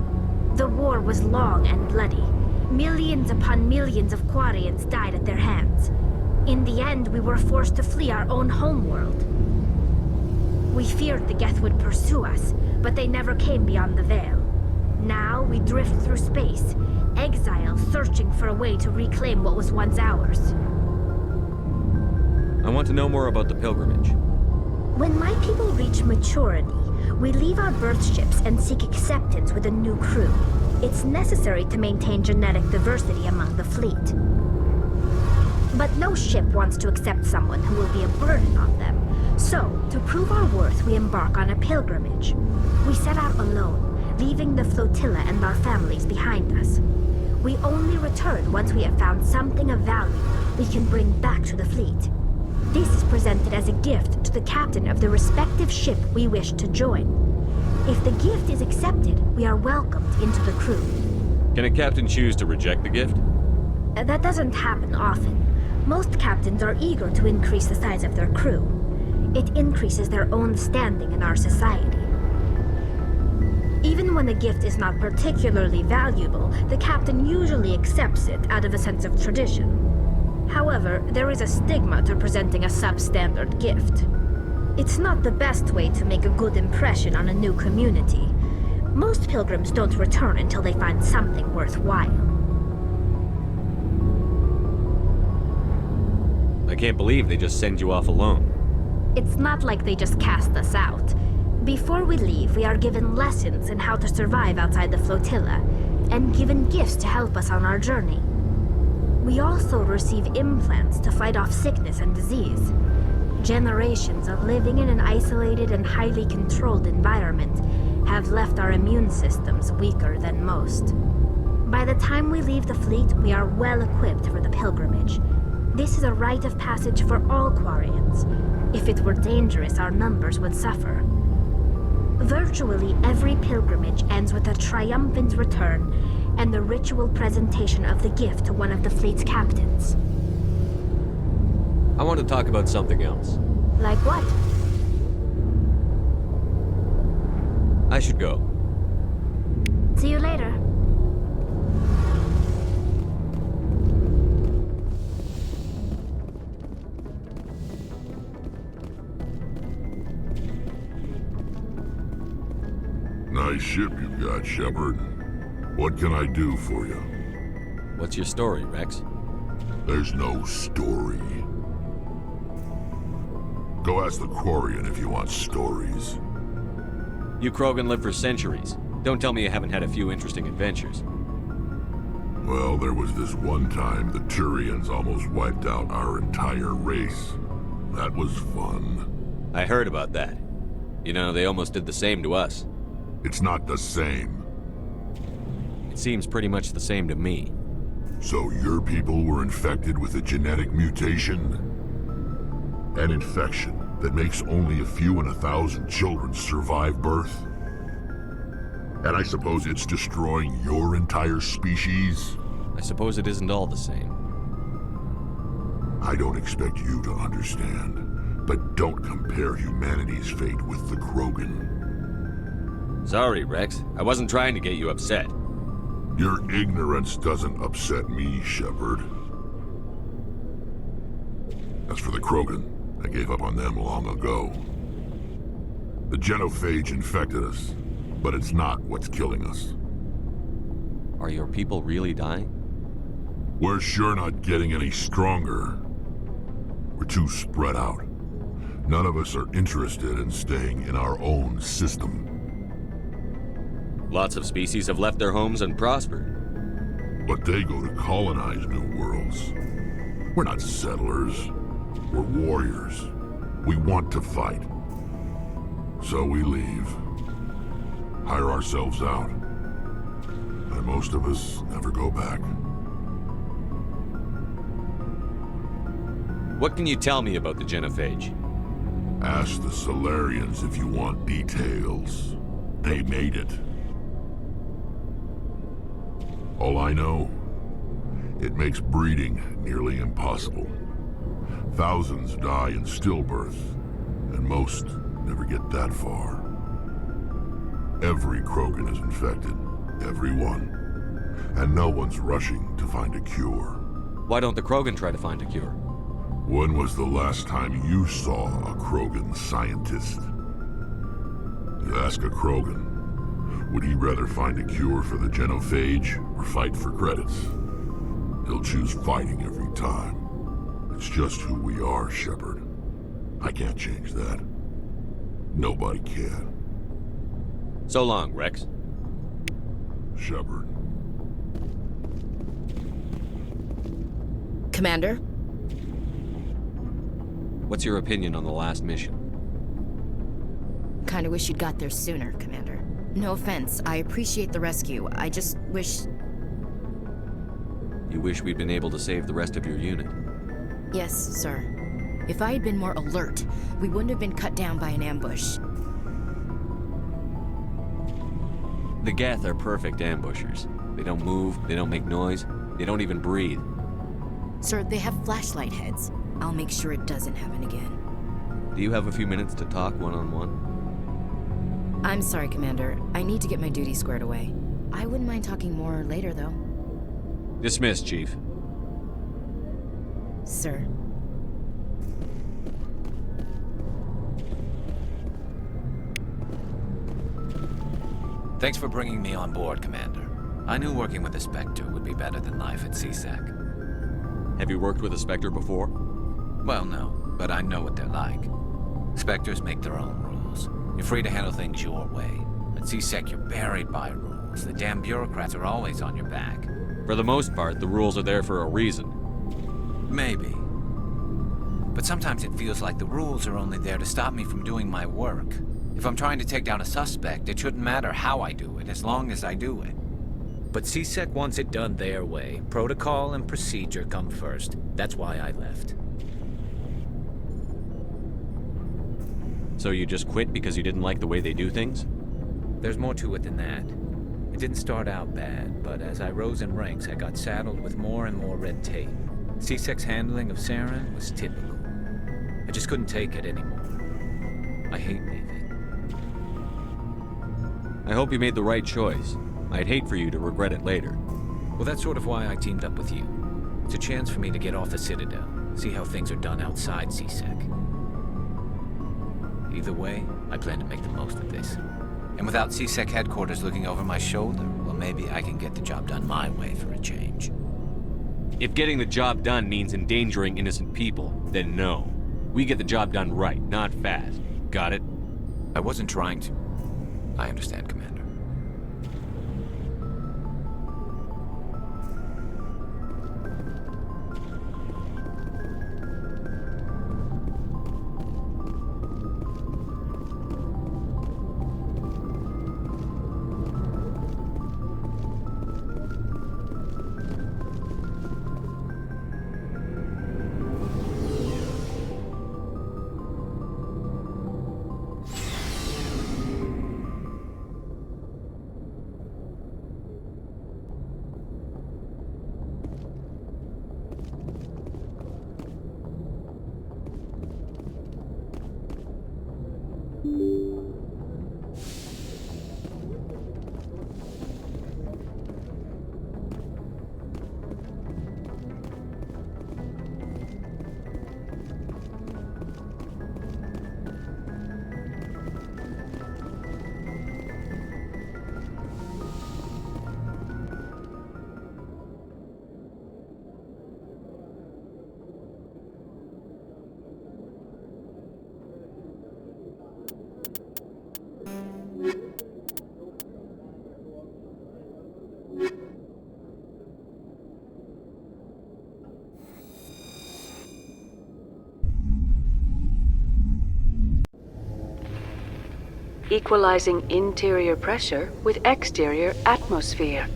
The war was long and bloody. Millions upon millions of Quarians died at their hands. In the end, we were forced to flee our own homeworld. We feared the Geth would pursue us, but they never came beyond the Veil. Now we drift through space, exile searching for a way to reclaim what was once ours. I want to know more about the pilgrimage. When my people reach maturity, we leave our birth ships and seek acceptance with a new crew. It's necessary to maintain genetic diversity among the fleet. But no ship wants to accept someone who will be a burden on them. So, to prove our worth, we embark on a pilgrimage. We set out alone, leaving the flotilla and our families behind us. We only return once we have found something of value we can bring back to the fleet. This is presented as a gift to the captain of the respective ship we wish to join. If the gift is accepted, we are welcomed into the crew. Can a captain choose to reject the gift? That doesn't happen often. Most captains are eager to increase the size of their crew. It increases their own standing in our society. Even when the gift is not particularly valuable, the captain usually accepts it out of a sense of tradition. However, there is a stigma to presenting a substandard gift. It's not the best way to make a good impression on a new community. Most pilgrims don't return until they find something worthwhile. I can't believe they just send you off alone. It's not like they just cast us out. Before we leave, we are given lessons in how to survive outside the flotilla, and given gifts to help us on our journey. We also receive implants to fight off sickness and disease. Generations of living in an isolated and highly controlled environment have left our immune systems weaker than most. By the time we leave the fleet, we are well equipped for the pilgrimage. This is a rite of passage for all Quarians. If it were dangerous, our numbers would suffer. Virtually every pilgrimage ends with a triumphant return and the ritual presentation of the gift to one of the fleet's captains. I want to talk about something else. Like what? I should go. See you later. Nice ship you've got, Shepard. What can I do for you? What's your story, Rex? There's no story. Go ask the Quarian if you want stories. You Krogan live for centuries. Don't tell me you haven't had a few interesting adventures. Well, there was this one time the Turians almost wiped out our entire race. That was fun. I heard about that. You know, they almost did the same to us. It's not the same. It seems pretty much the same to me. So your people were infected with a genetic mutation? An infection that makes only a few in 1,000 children survive birth? And I suppose it's destroying your entire species? I suppose it isn't all the same. I don't expect you to understand, but don't compare humanity's fate with the Krogan. Sorry, Rex. I wasn't trying to get you upset. Your ignorance doesn't upset me, Shepard. As for the Krogan, I gave up on them long ago. The genophage infected us, but it's not what's killing us. Are your people really dying? We're sure not getting any stronger. We're too spread out. None of us are interested in staying in our own system. Lots of species have left their homes and prospered. But they go to colonize new worlds. We're not settlers. We're warriors. We want to fight. So we leave. Hire ourselves out. And most of us never go back. What can you tell me about the genophage? Ask the Solarians if you want details. They made it. All I know, it makes breeding nearly impossible. Thousands die in stillbirth, and most never get that far. Every Krogan is infected, every one. And no one's rushing to find a cure. Why don't the Krogan try to find a cure? When was the last time you saw a Krogan scientist? You ask a Krogan, would he rather find a cure for the genophage or fight for credits? He'll choose fighting every time. It's just who we are, Shepard. I can't change that. Nobody can. So long, Rex. Shepard. Commander? What's your opinion on the last mission? Kinda wish you'd got there sooner, Commander. No offense, I appreciate the rescue. I just wish... You wish we'd been able to save the rest of your unit? Yes, sir. If I had been more alert, we wouldn't have been cut down by an ambush. The Geth are perfect ambushers. They don't move, they don't make noise, they don't even breathe. Sir, they have flashlight heads. I'll make sure it doesn't happen again. Do you have a few minutes to talk one-on-one? I'm sorry, Commander. I need to get my duty squared away. I wouldn't mind talking more later, though. Dismissed, Chief. Sir. Thanks for bringing me on board, Commander. I knew working with a Spectre would be better than life at CSEC. Have you worked with a Spectre before? Well, no, but I know what they're like. Spectres make their own rules. You're free to handle things your way. At CSEC, you're buried by rules. The damn bureaucrats are always on your back. For the most part, the rules are there for a reason. Maybe. But sometimes it feels like the rules are only there to stop me from doing my work. If I'm trying to take down a suspect, it shouldn't matter how I do it, as long as I do it. But CSEC wants it done their way. Protocol and procedure come first. That's why I left. So you just quit because you didn't like the way they do things? There's more to it than that. It didn't start out bad, but as I rose in ranks, I got saddled with more and more red tape. CSEC's handling of Saren was typical. I just couldn't take it anymore. I hate leaving. I hope you made the right choice. I'd hate for you to regret it later. Well, that's sort of why I teamed up with you. It's a chance for me to get off the Citadel, see how things are done outside CSEC. Either way, I plan to make the most of this. And without CSEC headquarters looking over my shoulder, well, maybe I can get the job done my way for a change. If getting the job done means endangering innocent people, then no. We get the job done right, not fast. Got it? I wasn't trying to. I understand, Commander. Equalizing interior pressure with exterior atmosphere.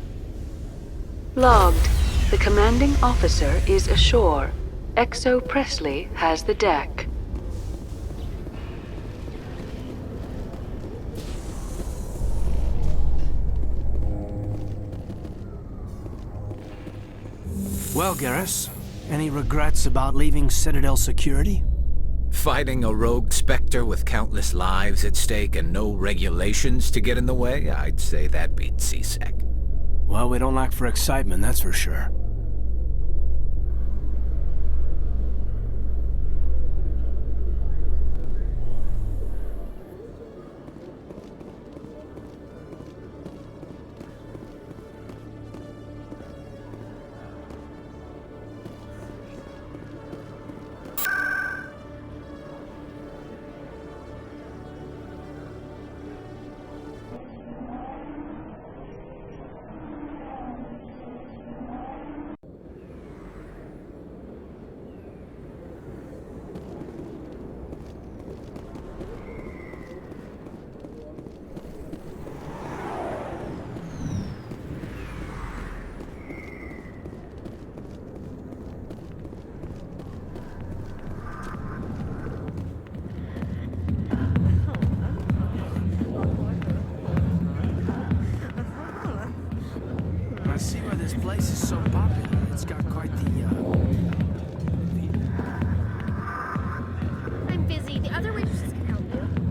Logged. The commanding officer is ashore. Exo Presley has the deck. Well, Carrus, any regrets about leaving Citadel security? Fighting a rogue Spectre with countless lives at stake and no regulations to get in the way? I'd say that beats CSEC. Well, we don't lack for excitement, that's for sure. place is so popular. It's got quite the, I'm busy. The other waitresses can help you.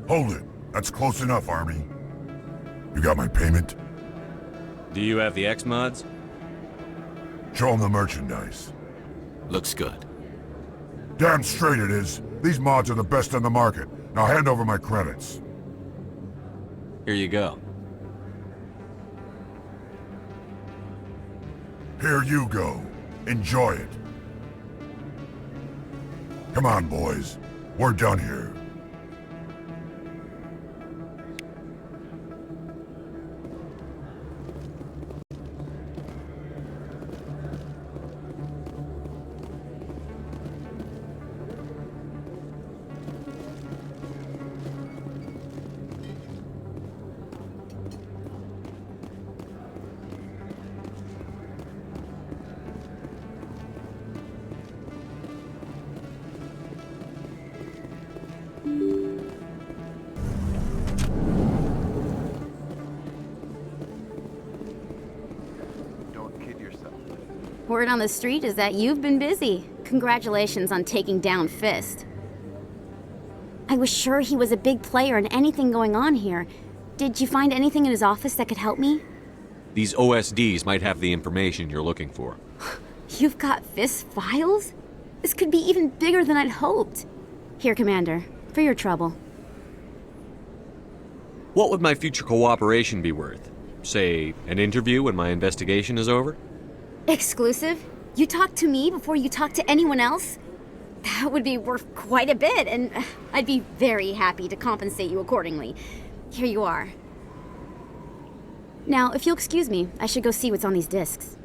Hold it. That's close enough, Army. You got my payment? Do you have the X-Mods? Show them the merchandise. Looks good. Damn straight it is. These mods are the best on the market. Now hand over my credits. Here you go. Here you go. Enjoy it. Come on, boys. We're done here. Word on the street is that you've been busy. Congratulations on taking down Fist. I was sure he was a big player in anything going on here. Did you find anything in his office that could help me? These OSDs might have the information you're looking for. You've got Fist files? This could be even bigger than I'd hoped. Here, Commander, for your trouble. What would my future cooperation be worth? Say, an interview when my investigation is over? Exclusive? You talk to me before you talk to anyone else? That would be worth quite a bit, and I'd be very happy to compensate you accordingly. Here you are. Now, if you'll excuse me, I should go see what's on these discs.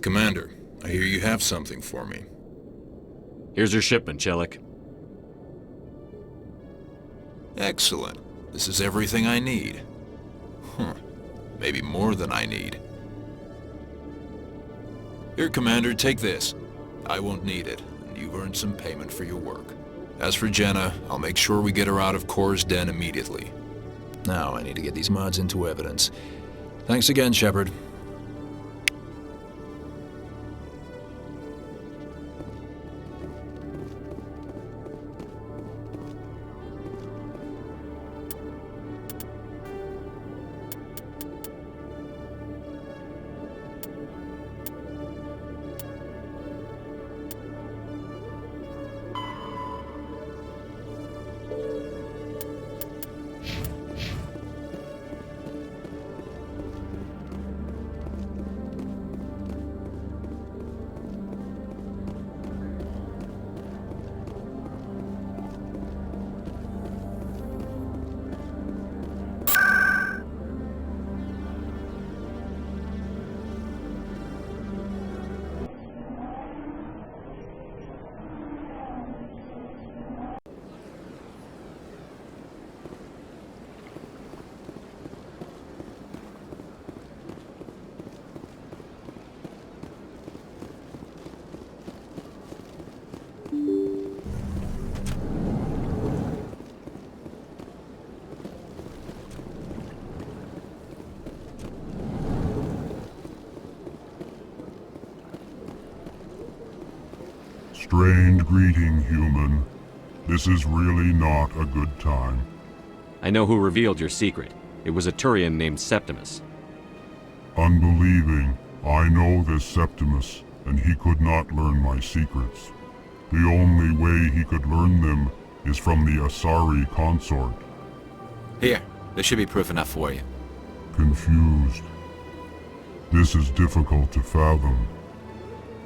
Commander, I hear you have something for me. Here's your shipment, Chelik. Excellent. This is everything I need. Maybe more than I need. Here, Commander, take this. I won't need it, and you've earned some payment for your work. As for Jenna, I'll make sure we get her out of Kor's den immediately. Now, I need to get these mods into evidence. Thanks again, Shepard. Strained greeting, human. This is really not a good time. I know who revealed your secret. It was a Turian named Septimus. Unbelieving, I know this Septimus, and he could not learn my secrets. The only way he could learn them is from the Asari consort. Here, this should be proof enough for you. Confused. This is difficult to fathom.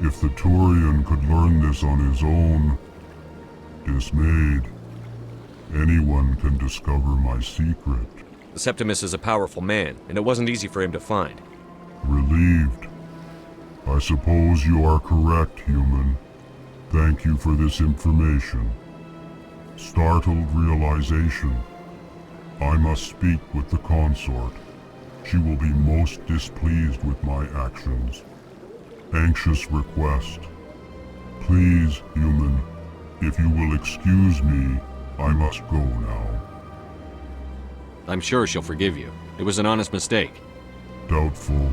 If the Turian could learn this on his own, dismayed, anyone can discover my secret. Septimus is a powerful man, and it wasn't easy for him to find. Relieved. I suppose you are correct, human. Thank you for this information. Startled realization. I must speak with the consort. She will be most displeased with my actions. Anxious request. Please, human, if you will excuse me, I must go now. I'm sure she'll forgive you. It was an honest mistake. Doubtful.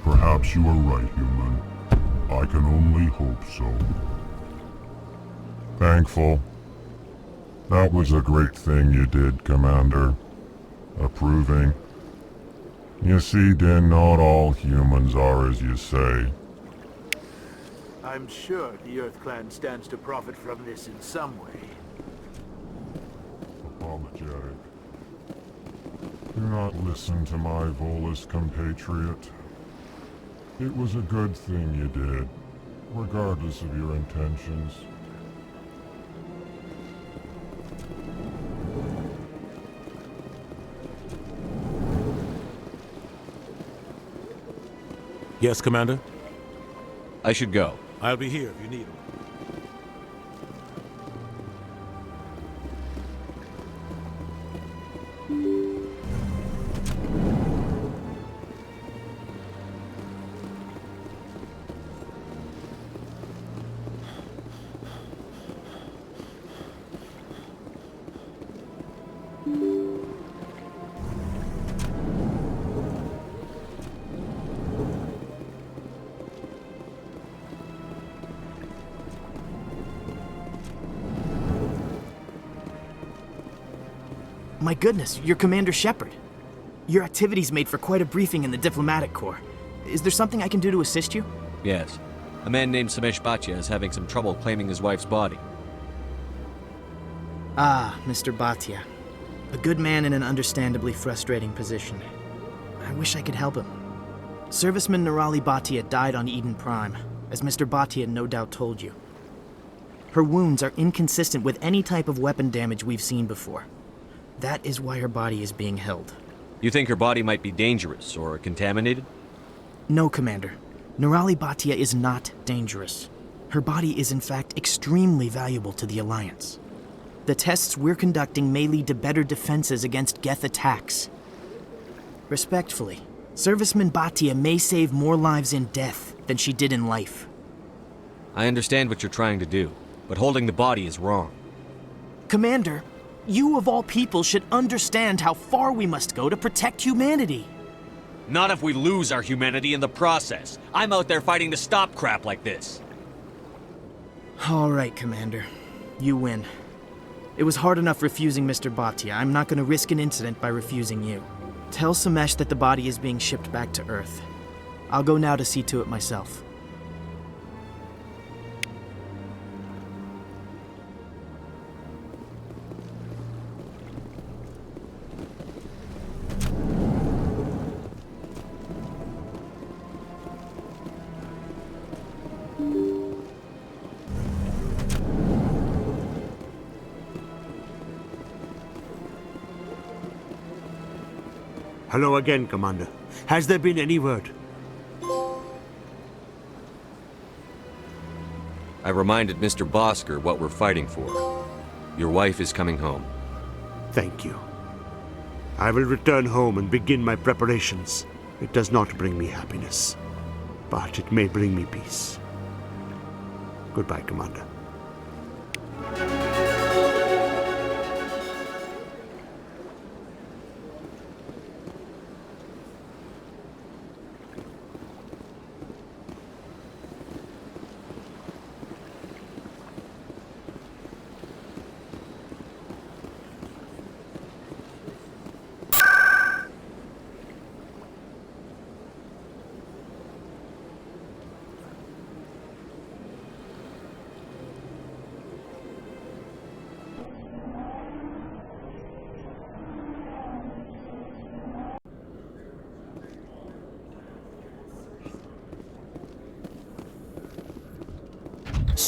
Perhaps you are right, human. I can only hope so. Thankful. That was a great thing you did, Commander. Approving. You see, then not all humans are as you say. I'm sure the Earth Clan stands to profit from this in some way. Apologetic. Do not listen to my Volus compatriot. It was a good thing you did, regardless of your intentions. Yes, Commander? I should go. I'll be here if you need me. My goodness, you're Commander Shepard. Your activities made for quite a briefing in the Diplomatic Corps. Is there something I can do to assist you? Yes. A man named Samesh Bhatia is having some trouble claiming his wife's body. Ah, Mr. Bhatia. A good man in an understandably frustrating position. I wish I could help him. Serviceman Nirali Bhatia died on Eden Prime, as Mr. Bhatia no doubt told you. Her wounds are inconsistent with any type of weapon damage we've seen before. That is why her body is being held. You think her body might be dangerous or contaminated? No, Commander. Nirali Bhatia is not dangerous. Her body is in fact extremely valuable to the Alliance. The tests we're conducting may lead to better defenses against Geth attacks. Respectfully, Serviceman Bhatia may save more lives in death than she did in life. I understand what you're trying to do, but holding the body is wrong. Commander, you of all people should understand how far we must go to protect humanity. Not if we lose our humanity in the process. I'm out there fighting to stop crap like this. All right, Commander. You win. It was hard enough refusing Mr. Bhatia. I'm not going to risk an incident by refusing you. Tell Samesh that the body is being shipped back to Earth. I'll go now to see to it myself. Hello again, Commander. Has there been any word? I reminded Mr. Bosker what we're fighting for. Your wife is coming home. Thank you. I will return home and begin my preparations. It does not bring me happiness, but it may bring me peace. Goodbye, Commander.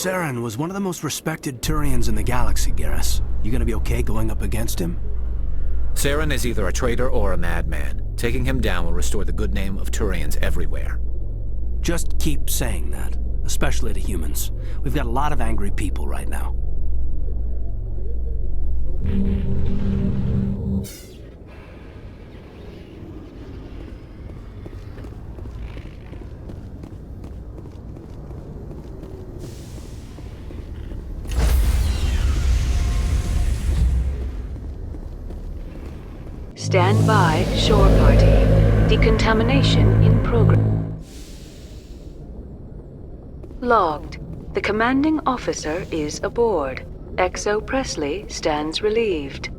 Saren was one of the most respected Turians in the galaxy, Garrus. You gonna be okay going up against him? Saren is either a traitor or a madman. Taking him down will restore the good name of Turians everywhere. Just keep saying that, especially to humans. We've got a lot of angry people right now. Stand by, shore party. Decontamination in progress. Logged. The commanding officer is aboard. XO Presley stands relieved.